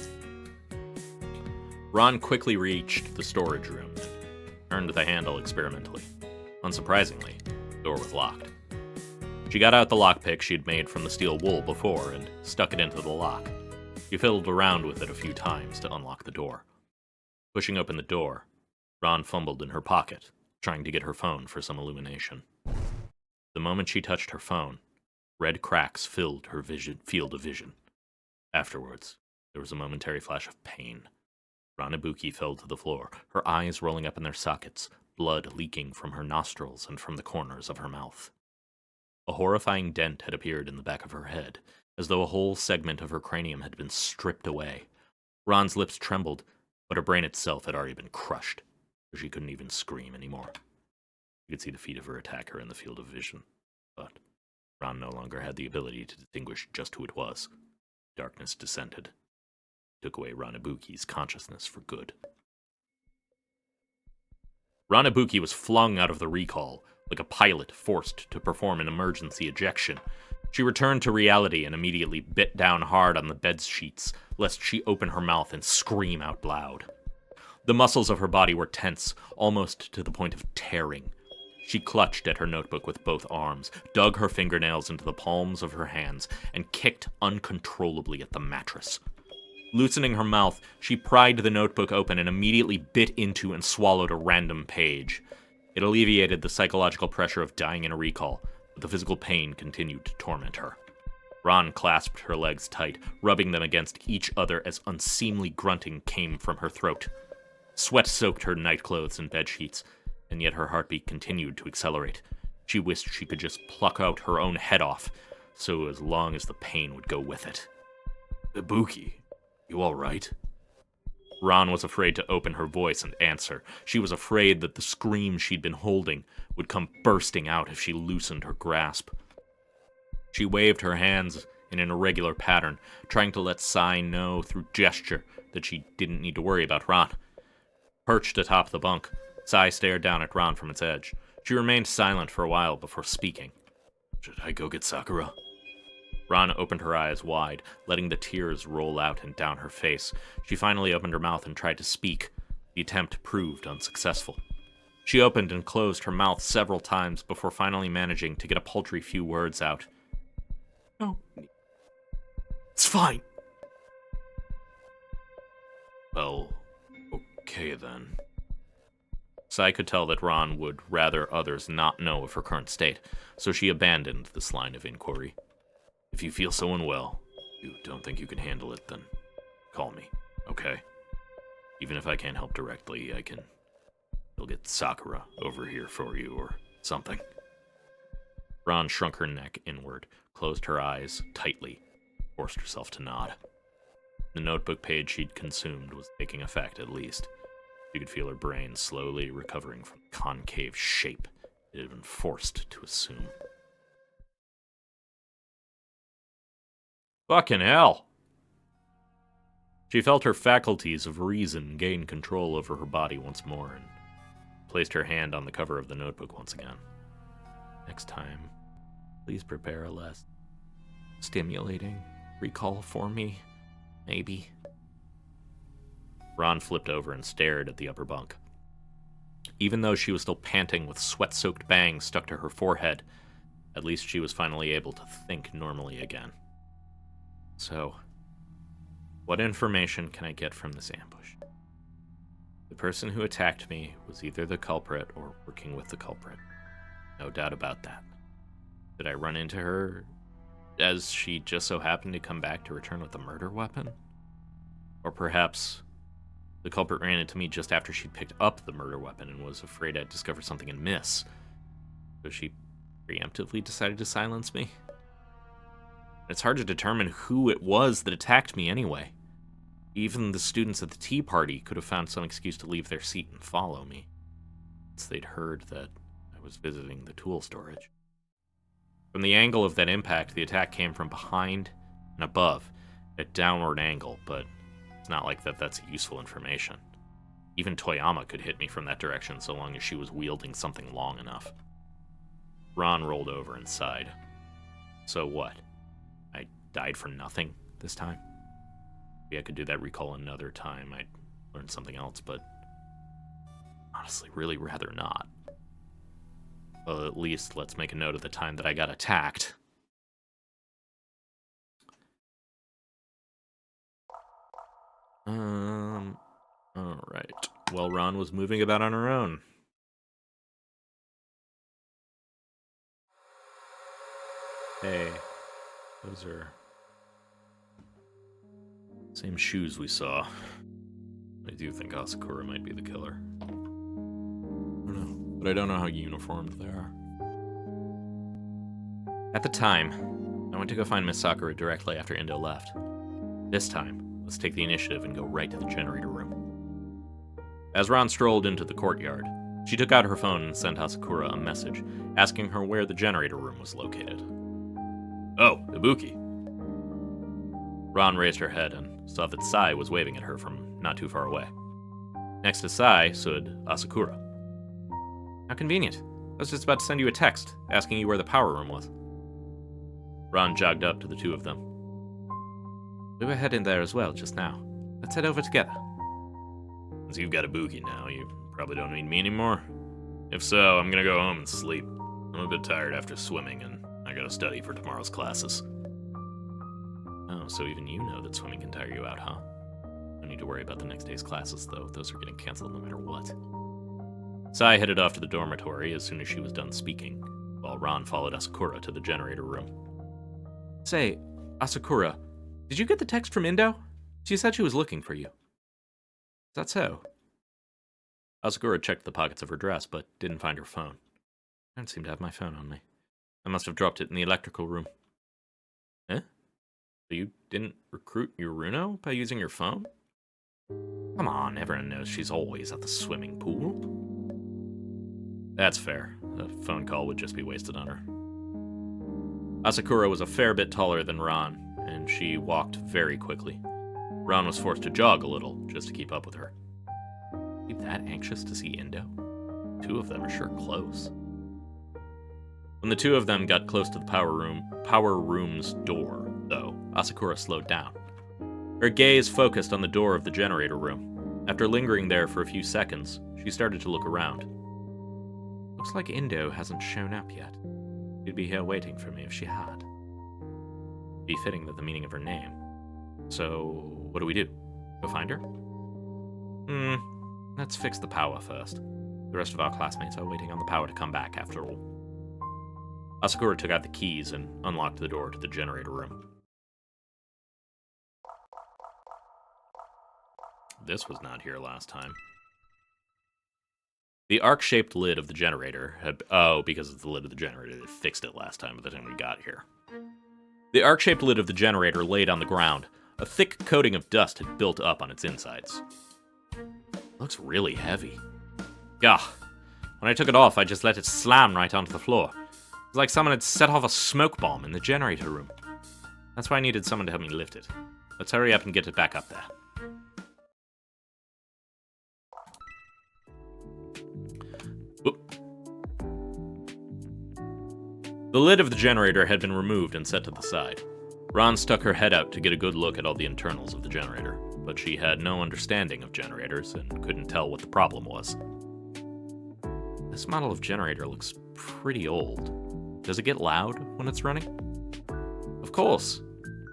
Ron quickly reached the storage room and turned the handle experimentally. Unsurprisingly, the door was locked. She got out the lockpick she'd made from the steel wool before and stuck it into the lock. She fiddled around with it a few times to unlock the door. Pushing open the door, Ron fumbled in her pocket, trying to get her phone for some illumination. The moment she touched her phone, red cracks filled her field of vision. Afterwards, there was a momentary flash of pain. Ranabuki fell to the floor, her eyes rolling up in their sockets, blood leaking from her nostrils and from the corners of her mouth. A horrifying dent had appeared in the back of her head, as though a whole segment of her cranium had been stripped away. Ron's lips trembled, but her brain itself had already been crushed, so she couldn't even scream anymore. You could see the feet of her attacker in the field of vision, but Ron no longer had the ability to distinguish just who it was. Darkness descended, took away Ranabuki's consciousness for good. Ranabuki was flung out of the recall, like a pilot forced to perform an emergency ejection. She returned to reality and immediately bit down hard on the bed sheets, lest she open her mouth and scream out loud. The muscles of her body were tense, almost to the point of tearing. She clutched at her notebook with both arms, dug her fingernails into the palms of her hands, and kicked uncontrollably at the mattress. Loosening her mouth, she pried the notebook open and immediately bit into and swallowed a random page. It alleviated the psychological pressure of dying in a recall, but the physical pain continued to torment her. Ron clasped her legs tight, rubbing them against each other as unseemly grunting came from her throat. Sweat soaked her nightclothes and bedsheets, and yet her heartbeat continued to accelerate. She wished she could just pluck out her own head off, so as long as the pain would go with it. "Ibuki, you all right?" Ron was afraid to open her voice and answer. She was afraid that the scream she'd been holding would come bursting out if she loosened her grasp. She waved her hands in an irregular pattern, trying to let Sai know through gesture that she didn't need to worry about Ron. Perched atop the bunk, Sai stared down at Ron from its edge. She remained silent for a while before speaking. "Should I go get Sakura?" Ron opened her eyes wide, letting the tears roll out and down her face. She finally opened her mouth and tried to speak. The attempt proved unsuccessful. She opened and closed her mouth several times before finally managing to get a paltry few words out. "No, it's fine." "Well, okay then." Sai could tell that Ron would rather others not know of her current state, so she abandoned this line of inquiry. "If you feel so unwell, you don't think you can handle it, then call me, okay? Even if I can't help directly, I can still get Sakura over here for you or something." Ron shrunk her neck inward, closed her eyes tightly, forced herself to nod. The notebook page she'd consumed was taking effect, at least. She could feel her brain slowly recovering from the concave shape it had been forced to assume. Fucking hell! She felt her faculties of reason gain control over her body once more and placed her hand on the cover of the notebook once again. "Next time, please prepare a less stimulating recall for me, maybe." Ron flipped over and stared at the upper bunk. Even though she was still panting with sweat-soaked bangs stuck to her forehead, at least she was finally able to think normally again. "So, what information can I get from this ambush? The person who attacked me was either the culprit or working with the culprit. No doubt about that. Did I run into her as she just so happened to come back to return with a murder weapon? Or perhaps the culprit ran into me just after she'd picked up the murder weapon and was afraid I'd discover something amiss, so she preemptively decided to silence me? It's hard to determine who it was that attacked me anyway. Even the students at the tea party could have found some excuse to leave their seat and follow me, since they'd heard that I was visiting the tool storage. From the angle of that impact, the attack came from behind and above, at a downward angle, but it's not like that's useful information. Even Toyama could hit me from that direction so long as she was wielding something long enough." Ron rolled over and sighed. "So what? I died for nothing this time? Maybe I could do that recall another time. I'd learn something else, but honestly, really rather not. Well, at least let's make a note of the time that I got attacked." Alright. Well, Ron was moving about on her own. Hey, those are same shoes we saw. I do think Asakura might be the killer. I don't know, but I don't know how uniformed they are. At the time, I went to go find Miss Sakura directly after Indo left. This time, let's take the initiative and go right to the generator room. As Ron strolled into the courtyard, She took out her phone and sent Asakura a message, asking her where the generator room was located. Oh, Ibuki. Ron raised her head and saw that Sai was waving at her from not too far away. Next to Sai stood Asakura. How convenient. I was just about to send you a text, asking you where the power room was. Ron jogged up to the two of them. We were heading there as well just now. Let's head over together. Since you've got Ibuki now, you probably don't need me anymore. If so, I'm gonna go home and sleep. I'm a bit tired after swimming, and I gotta study for tomorrow's classes. Oh, so even you know that swimming can tire you out, huh? No need to worry about the next day's classes, though. Those are getting canceled no matter what. Sai headed off to the dormitory as soon as she was done speaking, while Ron followed Asakura to the generator room. Say, Asakura, did you get the text from Indo? She said she was looking for you. Is that so? Asakura checked the pockets of her dress, but didn't find her phone. I don't seem to have my phone on me. I must have dropped it in the electrical room. Eh? So you didn't recruit Yuruno by using your phone? Come on, everyone knows she's always at the swimming pool. That's fair. A phone call would just be wasted on her. Asakura was a fair bit taller than Ron, and she walked very quickly. Ron was forced to jog a little just to keep up with her. Are you that anxious to see Indo? Two of them are sure close. When the two of them got close to the power room's door, though, Asakura slowed down. Her gaze focused on the door of the generator room. After lingering there for a few seconds, she started to look around. Looks like Indo hasn't shown up yet. She'd be here waiting for me if she had. It'd be fitting that the meaning of her name. So, what do we do? Go find her? Let's fix the power first. The rest of our classmates are waiting on the power to come back, after all. Asakura took out the keys and unlocked the door to the generator room. This was not here last time. The arc-shaped lid of the generator had... Oh, because it's the lid of the generator, they fixed it last time by the time we got here. The arc-shaped lid of the generator laid on the ground. A thick coating of dust had built up on its insides. Looks really heavy. Gah. When I took it off, I just let it slam right onto the floor. It was like someone had set off a smoke bomb in the generator room. That's why I needed someone to help me lift it. Let's hurry up and get it back up there. The lid of the generator had been removed and set to the side. Ron stuck her head out to get a good look at all the internals of the generator, but she had no understanding of generators and couldn't tell what the problem was. This model of generator looks pretty old. Does it get loud when it's running? Of course.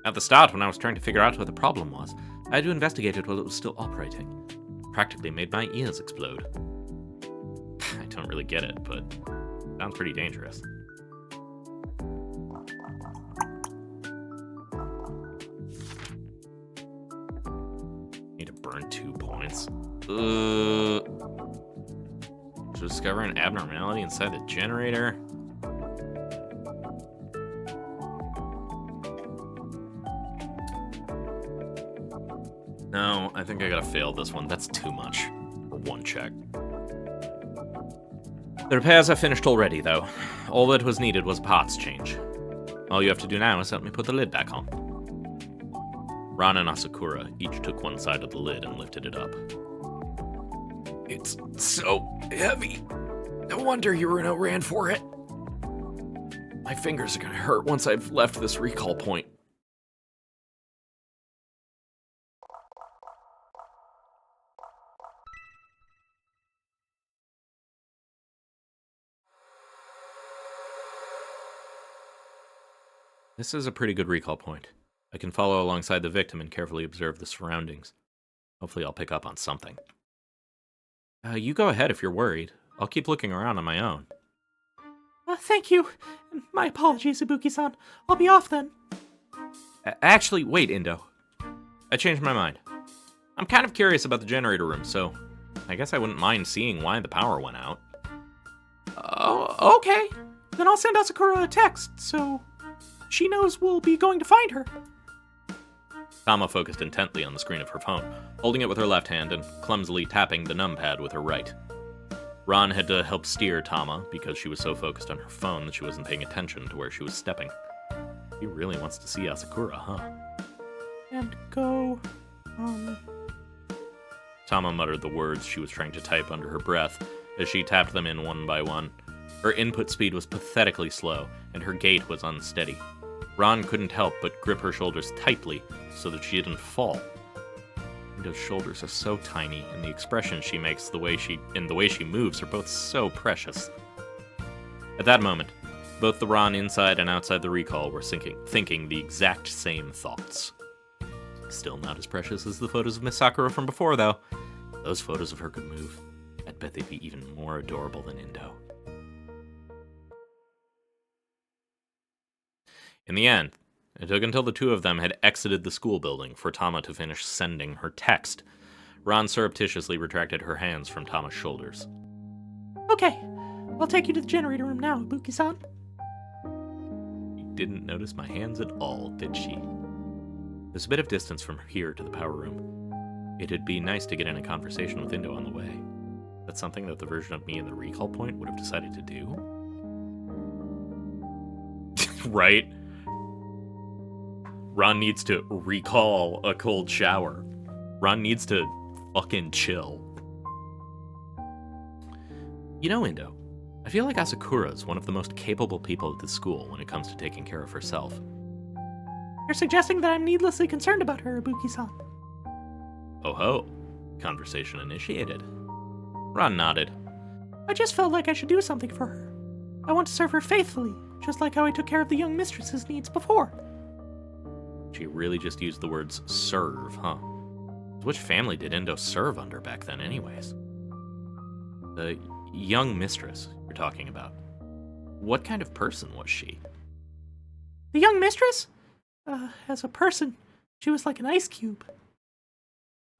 At the start, when I was trying to figure out what the problem was, I had to investigate it while it was still operating. It practically made my ears explode. I don't really get it, but it sounds pretty dangerous. Need to burn 2 points. To discover an abnormality inside the generator. No, I think I gotta fail this one. That's too much for one check. The repairs are finished already, though. All that was needed was a parts change. All you have to do now is help me put the lid back on. Ron and Asakura each took one side of the lid and lifted it up. It's so heavy. No wonder Yuruno ran for it. My fingers are gonna hurt once I've left this recall point. This is a pretty good recall point. I can follow alongside the victim and carefully observe the surroundings. Hopefully I'll pick up on something. You go ahead if you're worried. I'll keep looking around on my own. Thank you. My apologies, Ibuki-san. I'll be off then. Actually, wait, Indo. I changed my mind. I'm kind of curious about the generator room, so I guess I wouldn't mind seeing why the power went out. Oh, okay. Then I'll send Asakura a text, so she knows we'll be going to find her. Tama focused intently on the screen of her phone, holding it with her left hand and clumsily tapping the numpad with her right. Ron had to help steer Tama because she was so focused on her phone that she wasn't paying attention to where she was stepping. He really wants to see Asakura, huh? And go, Tama muttered the words she was trying to type under her breath as she tapped them in one by one. Her input speed was pathetically slow, and her gait was unsteady. Ron couldn't help but grip her shoulders tightly so that she didn't fall. Indo's shoulders are so tiny, and the expression she makes, the way she moves, are both so precious. At that moment, both the Ron inside and outside the recall were thinking the exact same thoughts. Still not as precious as the photos of Miss Sakura from before, though. Those photos of her could move. I'd bet they'd be even more adorable than Indo. In the end, it took until the two of them had exited the school building for Tama to finish sending her text. Ron surreptitiously retracted her hands from Tama's shoulders. Okay, I'll take you to the generator room now, Ibuki-san. You didn't notice my hands at all, did she? There's a bit of distance from here to the power room. It'd be nice to get in a conversation with Indo on the way. That's something that the version of me in the recall point would have decided to do. Right? Ron needs to recall a cold shower. Ron needs to fucking chill. You know, Indo, I feel like Asakura is one of the most capable people at this school when it comes to taking care of herself. You're suggesting that I'm needlessly concerned about her, Ibuki-san. Oh ho. Conversation initiated. Ron nodded. I just felt like I should do something for her. I want to serve her faithfully, just like how I took care of the young mistress's needs before. She really just used the words serve, huh? Which family did Indo serve under back then anyways? The young mistress you're talking about. What kind of person was she? The young mistress? As a person, she was like an ice cube.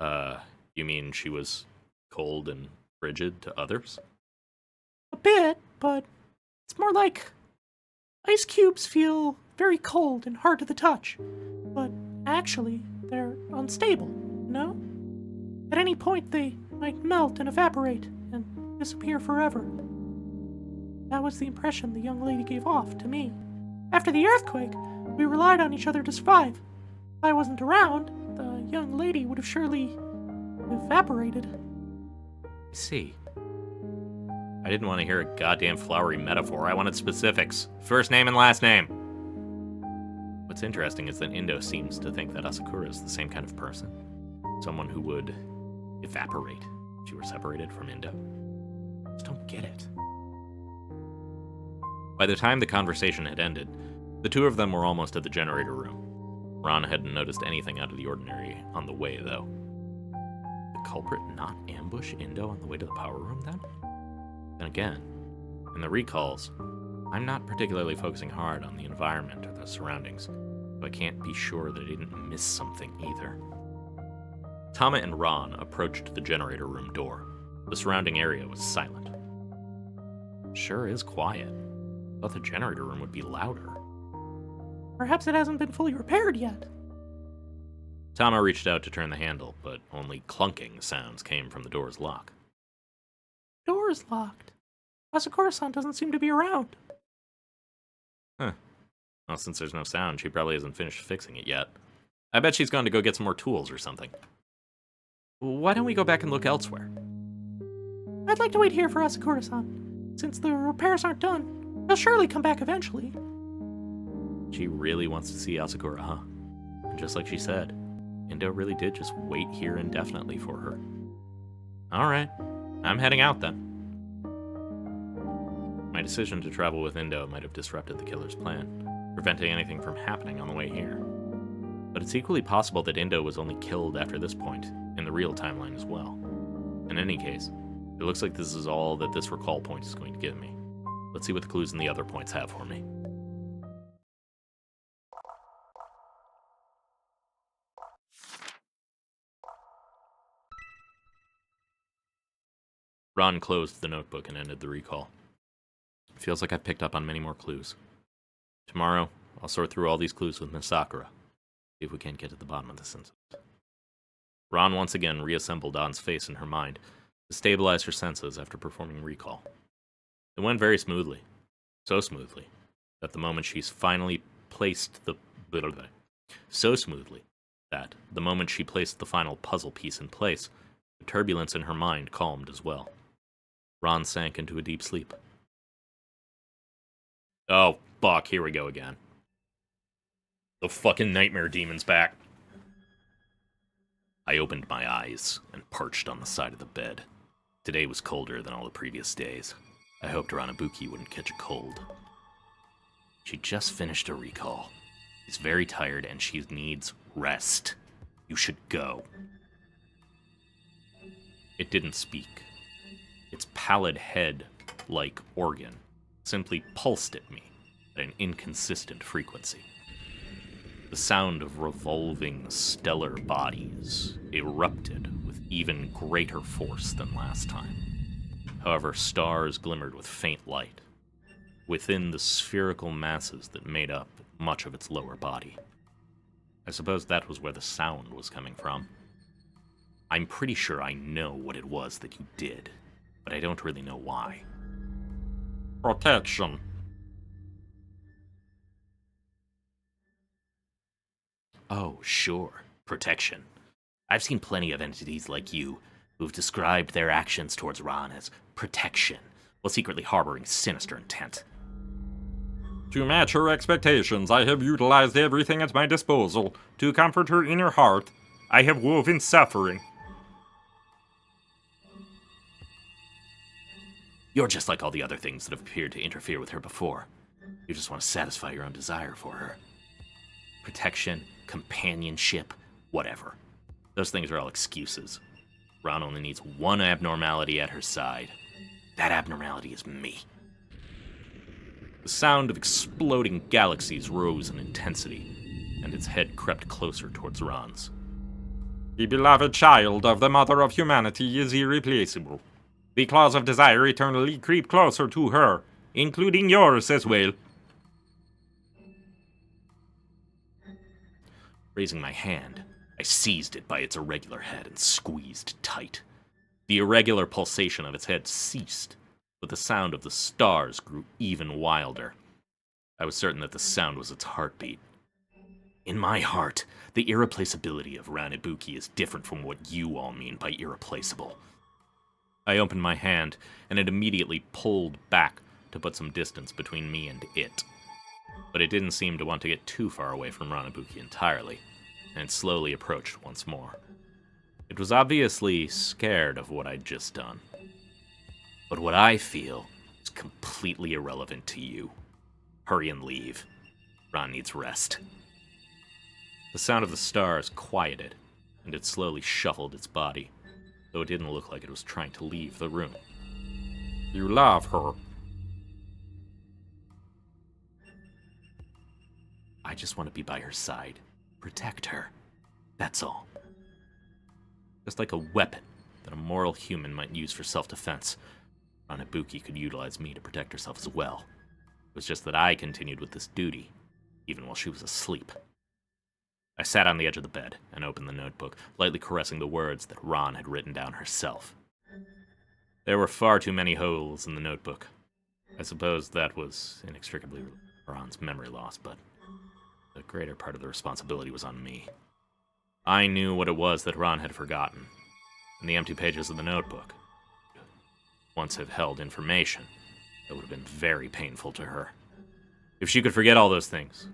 You mean she was cold and frigid to others? A bit, but it's more like ice cubes feel very cold and hard to the touch, but actually, they're unstable, no? At any point, they might melt and evaporate and disappear forever. That was the impression the young lady gave off to me. After the earthquake, we relied on each other to survive. If I wasn't around, the young lady would have surely evaporated. I see. I didn't want to hear a goddamn flowery metaphor. I wanted specifics. First name and last name. What's interesting is that Indo seems to think that Asakura is the same kind of person. Someone who would evaporate if she were separated from Indo. I just don't get it. By the time the conversation had ended, the two of them were almost at the generator room. Ron hadn't noticed anything out of the ordinary on the way, though. The culprit not ambush Indo on the way to the power room, then? Then again, in the recalls, I'm not particularly focusing hard on the environment or the surroundings, so I can't be sure that I didn't miss something either. Tama and Ron approached the generator room door. The surrounding area was silent. Sure is quiet. I thought the generator room would be louder. Perhaps it hasn't been fully repaired yet. Tama reached out to turn the handle, but only clunking sounds came from the door's lock. Door's locked. Asakura-san doesn't seem to be around. Huh. Well, since there's no sound, she probably hasn't finished fixing it yet. I bet she's gone to go get some more tools or something. Why don't we go back and look elsewhere? I'd like to wait here for Asakura-san. Since the repairs aren't done, he'll surely come back eventually. She really wants to see Asakura, huh? And just like she said, Indo really did just wait here indefinitely for her. Alright, I'm heading out then. My decision to travel with Indo might have disrupted the killer's plan, preventing anything from happening on the way here. But it's equally possible that Indo was only killed after this point, in the real timeline as well. In any case, it looks like this is all that this recall point is going to give me. Let's see what the clues in the other points have for me. Ron closed the notebook and ended the recall. Feels like I've picked up on many more clues. Tomorrow, I'll sort through all these clues with Miss Sakura, see if we can't get to the bottom of this incident. Ron once again reassembled Don's face in her mind, to stabilize her senses after performing recall. It went very smoothly. So smoothly that the moment she finally placed the final puzzle piece in place, the turbulence in her mind calmed as well. Ron sank into a deep sleep. Oh, fuck, here we go again. The fucking nightmare demon's back. I opened my eyes and perched on the side of the bed. Today was colder than all the previous days. I hoped Ranabuki wouldn't catch a cold. She just finished a recall. She's very tired and she needs rest. You should go. It didn't speak. Its pallid head, like organ, simply pulsed at me at an inconsistent frequency. The sound of revolving stellar bodies erupted with even greater force than last time. However, stars glimmered with faint light within the spherical masses that made up much of its lower body. I suppose that was where the sound was coming from. I'm pretty sure I know what it was that you did, but I don't really know why. Protection. Oh, sure. Protection. I've seen plenty of entities like you who've described their actions towards Ron as protection, while secretly harboring sinister intent. To match her expectations, I have utilized everything at my disposal. To comfort her inner heart, I have woven suffering. You're just like all the other things that have appeared to interfere with her before. You just want to satisfy your own desire for her. Protection, companionship, whatever. Those things are all excuses. Ron only needs one abnormality at her side. That abnormality is me. The sound of exploding galaxies rose in intensity, and its head crept closer towards Ron's. The beloved child of the mother of humanity is irreplaceable. The claws of desire eternally creep closer to her, including yours as well. Raising my hand, I seized it by its irregular head and squeezed tight. The irregular pulsation of its head ceased, but the sound of the stars grew even wilder. I was certain that the sound was its heartbeat. In my heart, the irreplaceability of Ranabuki is different from what you all mean by irreplaceable. I opened my hand, and it immediately pulled back to put some distance between me and it. But it didn't seem to want to get too far away from Ranabuki entirely, and it slowly approached once more. It was obviously scared of what I'd just done. But what I feel is completely irrelevant to you. Hurry and leave. Ron needs rest. The sound of the stars quieted, and it slowly shuffled its body, though it didn't look like it was trying to leave the room. You love her. I just want to be by her side. Protect her. That's all. Just like a weapon that a moral human might use for self-defense, Ranabuki could utilize me to protect herself as well. It was just that I continued with this duty, even while she was asleep. I sat on the edge of the bed and opened the notebook, lightly caressing the words that Ron had written down herself. There were far too many holes in the notebook. I suppose that was inextricably Ron's memory loss, but the greater part of the responsibility was on me. I knew what it was that Ron had forgotten, and the empty pages of the notebook once have held information that would have been very painful to her. If she could forget all those things,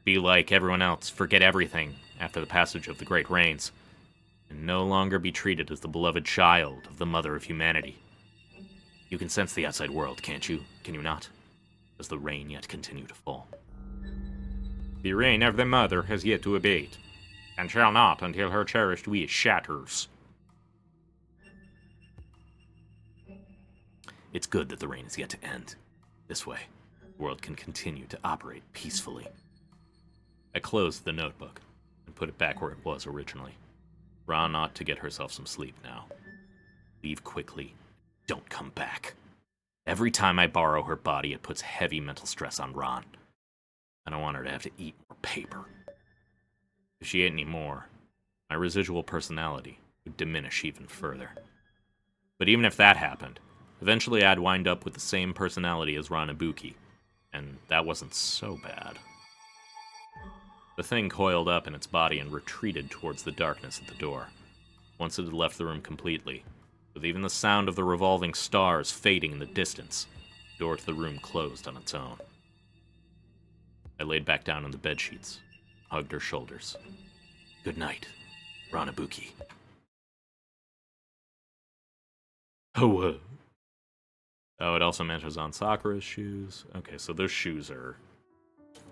be like everyone else, forget everything after the passage of the great rains, and no longer be treated as the beloved child of the mother of humanity. You can sense the outside world, can't you? Can you not? Does the rain yet continue to fall? The reign of the mother has yet to abate, and shall not until her cherished wish shatters. It's good that the rain is yet to end. This way, the world can continue to operate peacefully. I closed the notebook and put it back where it was originally. Ron ought to get herself some sleep now. Leave quickly. Don't come back. Every time I borrow her body, it puts heavy mental stress on Ron. I don't want her to have to eat more paper. If she ate any more, my residual personality would diminish even further. But even if that happened, eventually I'd wind up with the same personality as Ron Ibuki, and that wasn't so bad. The thing coiled up in its body and retreated towards the darkness at the door. Once it had left the room completely, with even the sound of the revolving stars fading in the distance, the door to the room closed on its own. I laid back down on the bedsheets, hugged her shoulders. Good night, Ron Ibuki. Oh, it also mentions on Sakura's shoes. Okay, so those shoes are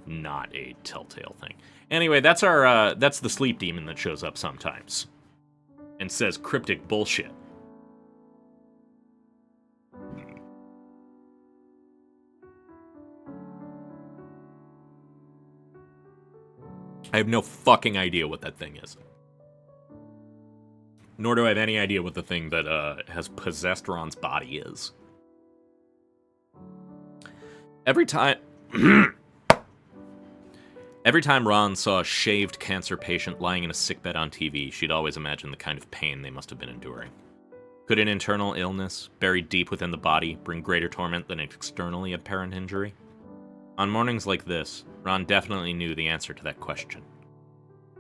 not a telltale thing. Anyway, that's the sleep demon that shows up sometimes and says cryptic bullshit. I have no fucking idea what that thing is. Nor do I have any idea what the thing that has possessed Ron's body is. Every time Ron saw a shaved cancer patient lying in a sickbed on TV, she'd always imagine the kind of pain they must have been enduring. Could an internal illness, buried deep within the body, bring greater torment than an externally apparent injury? On mornings like this, Ron definitely knew the answer to that question.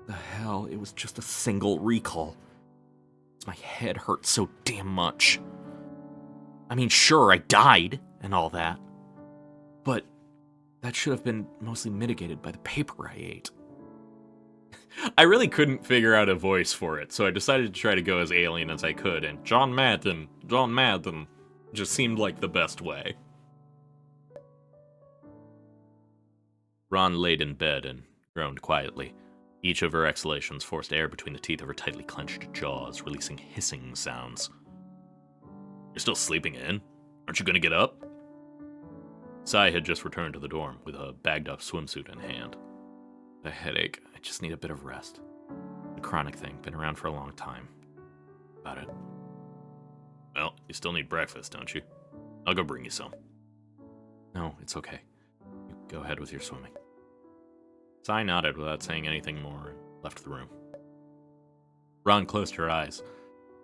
The hell, it was just a single recall. My head hurt so damn much. I mean, sure, I died and all that, but that should have been mostly mitigated by the paper I ate. I really couldn't figure out a voice for it, so I decided to try to go as alien as I could, and John Madden just seemed like the best way. Ron laid in bed and groaned quietly. Each of her exhalations forced air between the teeth of her tightly clenched jaws, releasing hissing sounds. You're still sleeping in? Aren't you gonna get up? Sai had just returned to the dorm with a bagged-up swimsuit in hand. A headache. I just need a bit of rest. A chronic thing. Been around for a long time. About it. Well, you still need breakfast, don't you? I'll go bring you some. No, it's okay. You go ahead with your swimming. Sai nodded without saying anything more and left the room. Ron closed her eyes.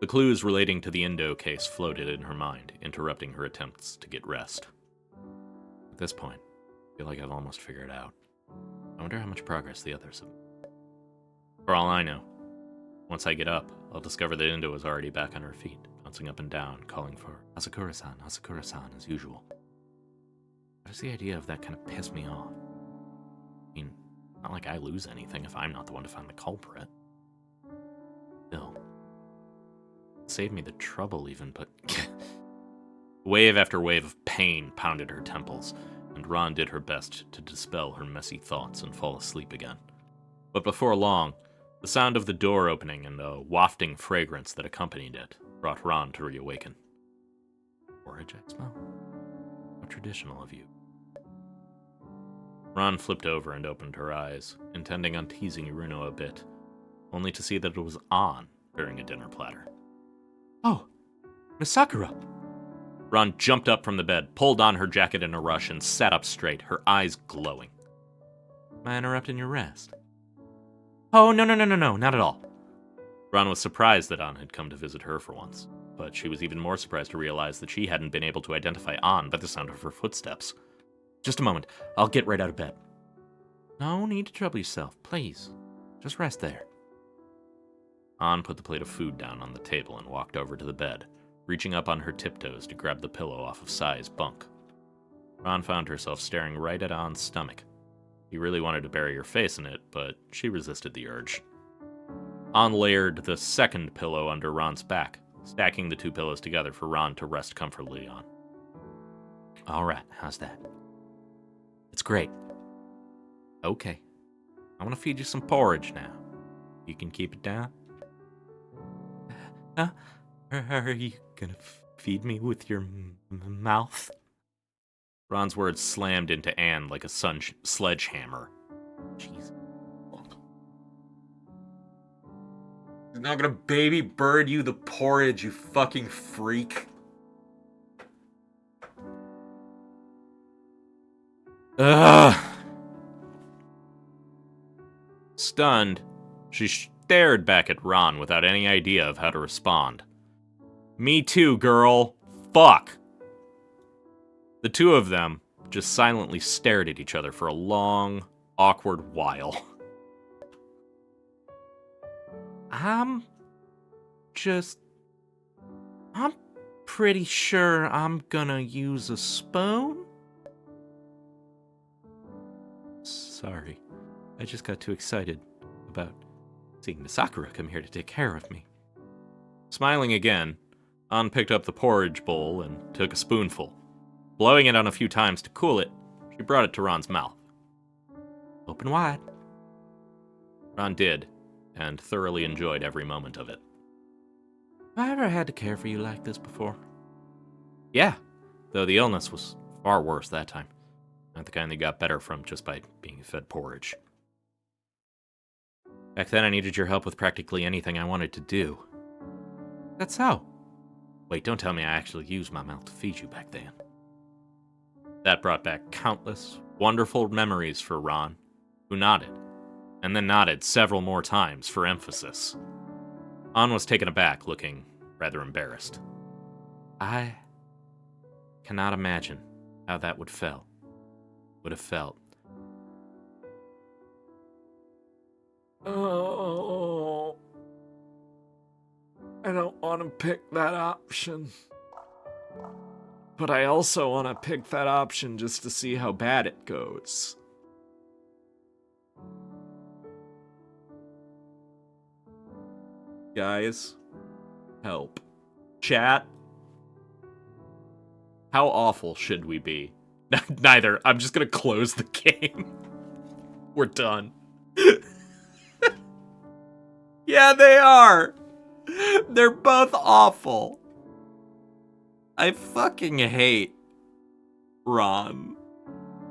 The clues relating to the Indo case floated in her mind, interrupting her attempts to get rest. At this point, I feel like I've almost figured it out. I wonder how much progress the others have. For all I know, once I get up, I'll discover that Indo is already back on her feet, bouncing up and down, calling for Asakura-san, Asakura-san, as usual. Why does the idea of that kind of piss me off? I mean, not like I lose anything if I'm not the one to find the culprit. Still. Save me the trouble even, but... Wave after wave of pain pounded her temples, and Ron did her best to dispel her messy thoughts and fall asleep again. But before long, the sound of the door opening and a wafting fragrance that accompanied it brought Ron to reawaken. Porridge I smell? How traditional of you. Ron flipped over and opened her eyes, intending on teasing Iruno a bit, only to see that it was on, bearing a dinner platter. Oh, Miss Sakura! Ron jumped up from the bed, pulled on her jacket in a rush, and sat up straight, her eyes glowing. Am I interrupting your rest? Oh, no, not at all. Ron was surprised that An had come to visit her for once, but she was even more surprised to realize that she hadn't been able to identify An by the sound of her footsteps. Just a moment, I'll get right out of bed. No need to trouble yourself, please. Just rest there. An put the plate of food down on the table and walked over to the bed, reaching up on her tiptoes to grab the pillow off of Sai's bunk. Ron found herself staring right at An's stomach. He really wanted to bury her face in it, but she resisted the urge. An layered the second pillow under Ron's back, stacking the two pillows together for Ron to rest comfortably on. All right, how's that? It's great. Okay. I'm gonna feed you some porridge now. You can keep it down? Are you gonna feed me with your mouth? Ron's words slammed into An like a sledgehammer. Jeez. He's not gonna baby bird you the porridge, you fucking freak. Ugh. Stunned, she stared back at Ron without any idea of how to respond. Me too, girl. Fuck. The two of them just silently stared at each other for a long, awkward while. I'm pretty sure I'm gonna use a spoon? Sorry, I just got too excited about seeing Misakura come here to take care of me. Smiling again, An picked up the porridge bowl and took a spoonful. Blowing it on a few times to cool it, she brought it to Ron's mouth. Open wide. Ron did, and thoroughly enjoyed every moment of it. Have I ever had to care for you like this before? Yeah, though the illness was far worse that time. Not the kind that got better from just by being fed porridge. Back then I needed your help with practically anything I wanted to do. That's so. Wait, don't tell me I actually used my mouth to feed you back then. That brought back countless, wonderful memories for Ron, who nodded, and then nodded several more times for emphasis. An was taken aback, looking rather embarrassed. I cannot imagine how that would have felt. Oh, I don't want to pick that option. But I also want to pick that option just to see how bad it goes. Guys, help. Chat, how awful should we be? Neither. I'm just gonna close the game. We're done. Yeah, they are. They're both awful. I fucking hate Ron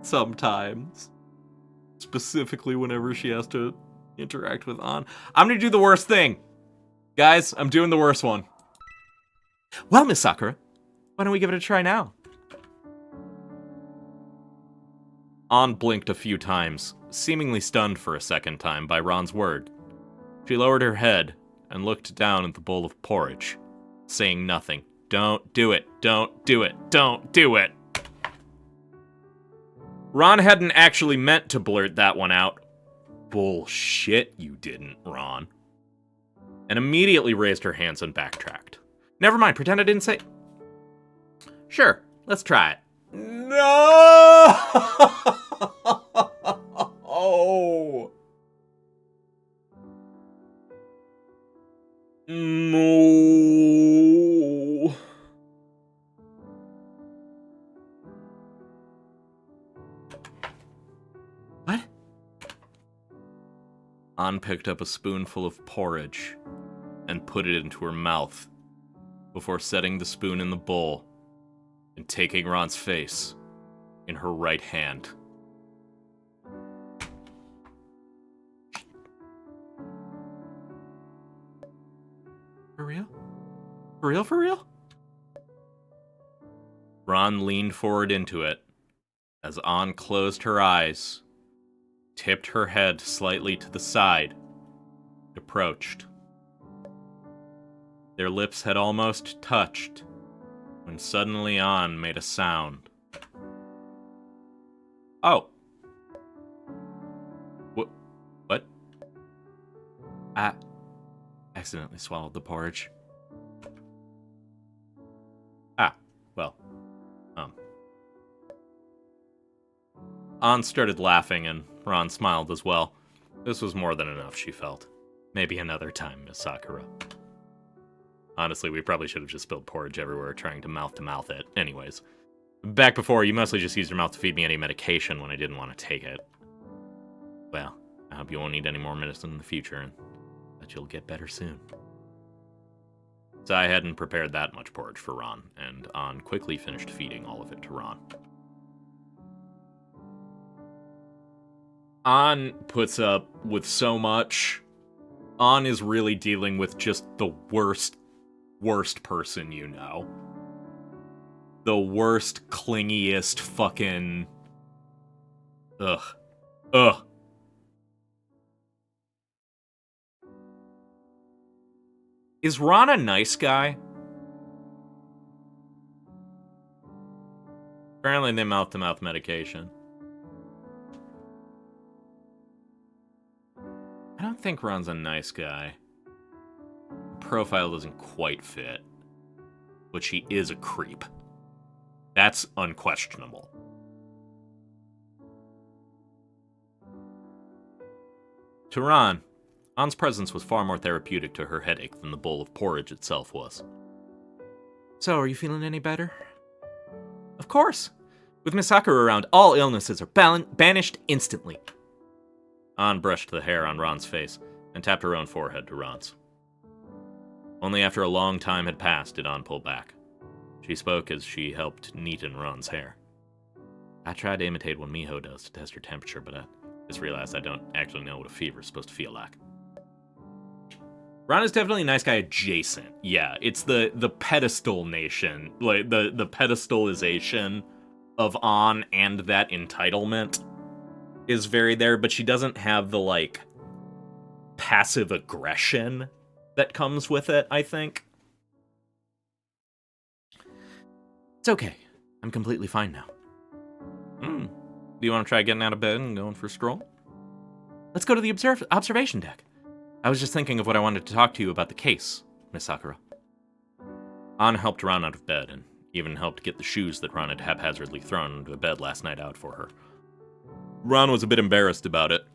sometimes. Specifically whenever she has to interact with An. I'm gonna do the worst thing. Guys, I'm doing the worst one. Well, Miss Sakura, why don't we give it a try now? An blinked a few times, seemingly stunned for a second time by Ron's word. She lowered her head and looked down at the bowl of porridge, saying nothing. Don't do it. Don't do it. Don't do it. Ron hadn't actually meant to blurt that one out. Bullshit, you didn't, Ron. And immediately raised her hands and backtracked. Never mind, pretend I didn't say... Sure, let's try it. No! Oh. No. What? An picked up a spoonful of porridge and put it into her mouth before setting the spoon in the bowl and taking Ron's face in her right hand. For real? For real, for real? Ron leaned forward into it as An closed her eyes, tipped her head slightly to the side, and approached. Their lips had almost touched when suddenly An made a sound. Oh. What? I accidentally swallowed the porridge. Well. An started laughing and Ron smiled as well. This was more than enough, she felt. Maybe another time, Miss Sakura. Honestly, we probably should have just spilled porridge everywhere trying to mouth it. Anyways. Back before, you mostly just used your mouth to feed me any medication when I didn't want to take it. Well, I hope you won't need any more medicine in the future and that you'll get better soon. So I hadn't prepared that much porridge for Ron, and An quickly finished feeding all of it to Ron. An puts up with so much. An is really dealing with just the worst person you know. The worst, clingiest fucking... Ugh. Is Ron a nice guy? Apparently they mouth-to-mouth medication. I don't think Ron's a nice guy. Profile doesn't quite fit. But she is a creep. That's unquestionable. To Ron, An's presence was far more therapeutic to her headache than the bowl of porridge itself was. So, are you feeling any better? Of course! With Miss Sakura around, all illnesses are banished instantly. An brushed the hair on Ron's face and tapped her own forehead to Ron's. Only after a long time had passed did An pull back. She spoke as she helped neaten Ron's hair. I tried to imitate what Miho does to test her temperature, but I just realized I don't actually know what a fever is supposed to feel like. Ron is definitely a nice guy adjacent. Yeah, it's the pedestal nation, like the pedestalization of An and that entitlement is very there, but she doesn't have the, like, passive aggression that comes with it, I think. It's okay. I'm completely fine now. Do you want to try getting out of bed and going for a stroll? Let's go to the observation deck. I was just thinking of what I wanted to talk to you about the case, Miss Sakura. An helped Ron out of bed, and even helped get the shoes that Ron had haphazardly thrown into the bed last night out for her. Ron was a bit embarrassed about it.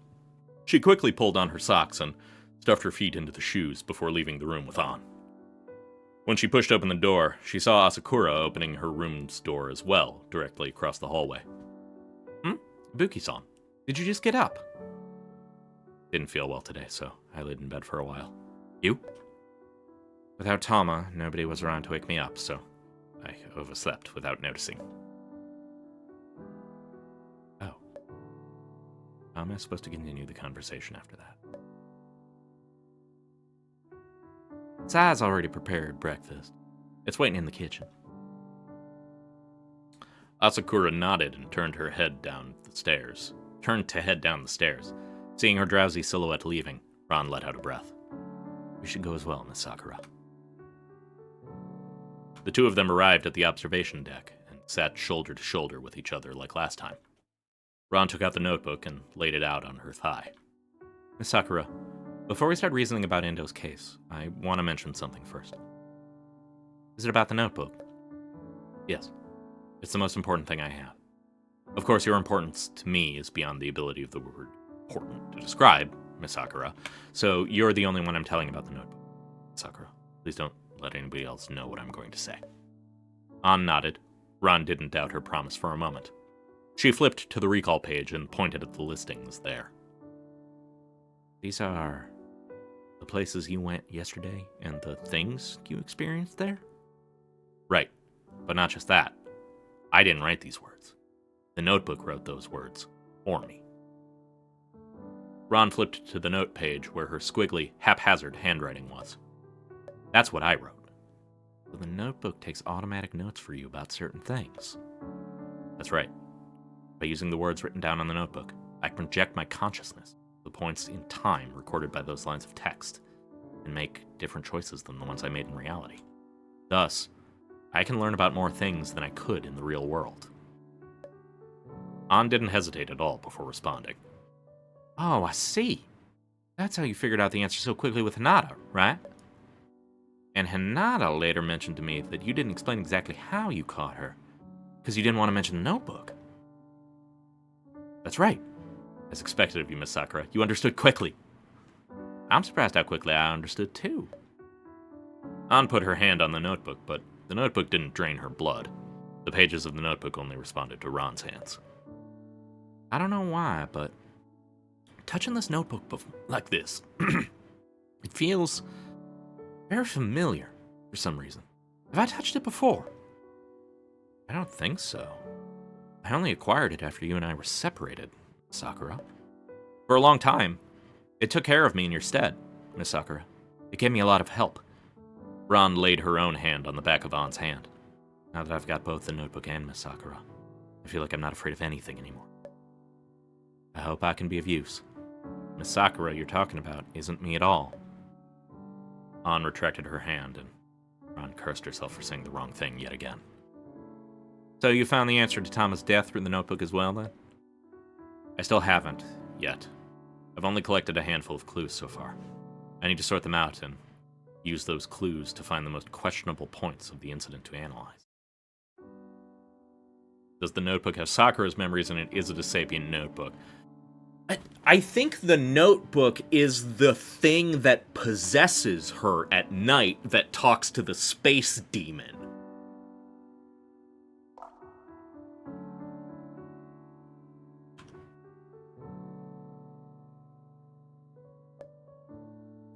She quickly pulled on her socks and stuffed her feet into the shoes before leaving the room with An. When she pushed open the door, she saw Asakura opening her room's door as well, directly across the hallway. Buki-san, did you just get up? Didn't feel well today, so I laid in bed for a while. You? Without Tama, nobody was around to wake me up, so I overslept without noticing. Oh. How am I supposed to continue the conversation after that? Sai's already prepared breakfast. It's waiting in the kitchen. Asakura nodded and turned to head down the stairs. Seeing her drowsy silhouette leaving, Ron let out a breath. We should go as well, Miss Sakura. The two of them arrived at the observation deck and sat shoulder to shoulder with each other like last time. Ron took out the notebook and laid it out on her thigh. Miss Sakura, before we start reasoning about Endo's case, I want to mention something first. Is it about the notebook? Yes. It's the most important thing I have. Of course, your importance to me is beyond the ability of the word important to describe, Miss Sakura, so you're the only one I'm telling about the notebook. Sakura, please don't let anybody else know what I'm going to say. An nodded. Ron didn't doubt her promise for a moment. She flipped to the recall page and pointed at the listings there. These are the places you went yesterday and the things you experienced there? Right, but not just that. I didn't write these words. The notebook wrote those words for me. Ron flipped to the note page where her squiggly, haphazard handwriting was. That's what I wrote. So the notebook takes automatic notes for you about certain things. That's right. By using the words written down on the notebook, I project my consciousness, the points in time recorded by those lines of text, and make different choices than the ones I made in reality. Thus, I can learn about more things than I could in the real world. An didn't hesitate at all before responding. Oh, I see. That's how you figured out the answer so quickly with Hinata, right? And Hinata later mentioned to me that you didn't explain exactly how you caught her, because you didn't want to mention the notebook. That's right. As expected of you, Miss Sakura, you understood quickly. I'm surprised how quickly I understood, too. An put her hand on the notebook, but the notebook didn't drain her blood. The pages of the notebook only responded to Ron's hands. I don't know why, but touching this notebook like this, it feels very familiar for some reason. Have I touched it before? I don't think so. I only acquired it after you and I were separated, Sakura. For a long time, it took care of me in your stead, Miss Sakura. It gave me a lot of help. Ron laid her own hand on the back of An's hand. Now that I've got both the notebook and Miss Sakura, I feel like I'm not afraid of anything anymore. I hope I can be of use. Miss Sakura you're talking about isn't me at all. An retracted her hand, and Ron cursed herself for saying the wrong thing yet again. So you found the answer to Tama's death through the notebook as well, then? I still haven't, yet. I've only collected a handful of clues so far. I need to sort them out and use those clues to find the most questionable points of the incident to analyze. Does the notebook have Sakura's memories in it? Is it a sapient notebook? I think the notebook is the thing that possesses her at night that talks to the space demon.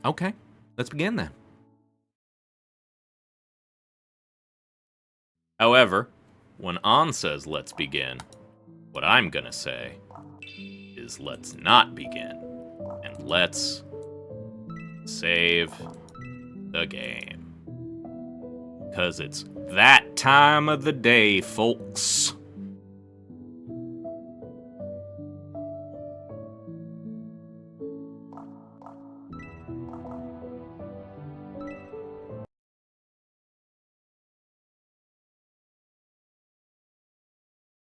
Okay, let's begin then. However, when An says let's begin, what I'm gonna say is let's not begin, and let's save the game. Because it's that time of the day, folks.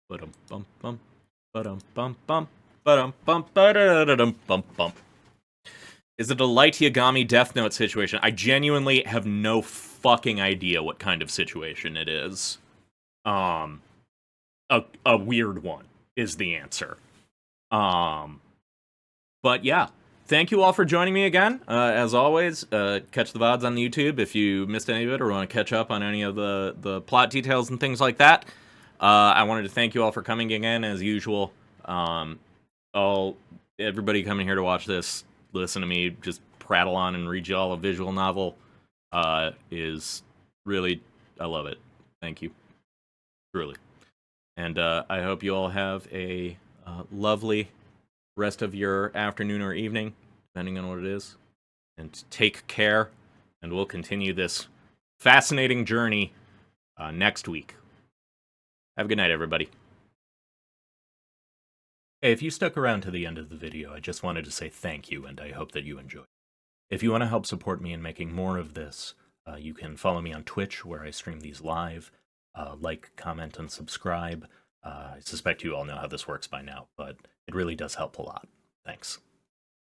Ba-dum-bum-bum, ba-dum-bum-bum, ba-dum-bum, ba-da-da-dum-bum-bum. Is it a Light Yagami Death Note situation? I genuinely have no fucking idea what kind of situation it is. A weird one is the answer. But yeah, thank you all for joining me again. As always, catch the VODs on the YouTube if you missed any of it or want to catch up on any of the plot details and things like that. I wanted to thank you all for coming again, as usual. Everybody coming here to watch this, listen to me just prattle on and read you all a visual novel, is really, I love it. Thank you. Truly. And I hope you all have a lovely rest of your afternoon or evening, depending on what it is. And take care, and we'll continue this fascinating journey next week. Have a good night, everybody. Hey, if you stuck around to the end of the video, I just wanted to say thank you, and I hope that you enjoyed. If you want to help support me in making more of this, you can follow me on Twitch, where I stream these live. Like, comment, and subscribe. I suspect you all know how this works by now, but it really does help a lot. Thanks.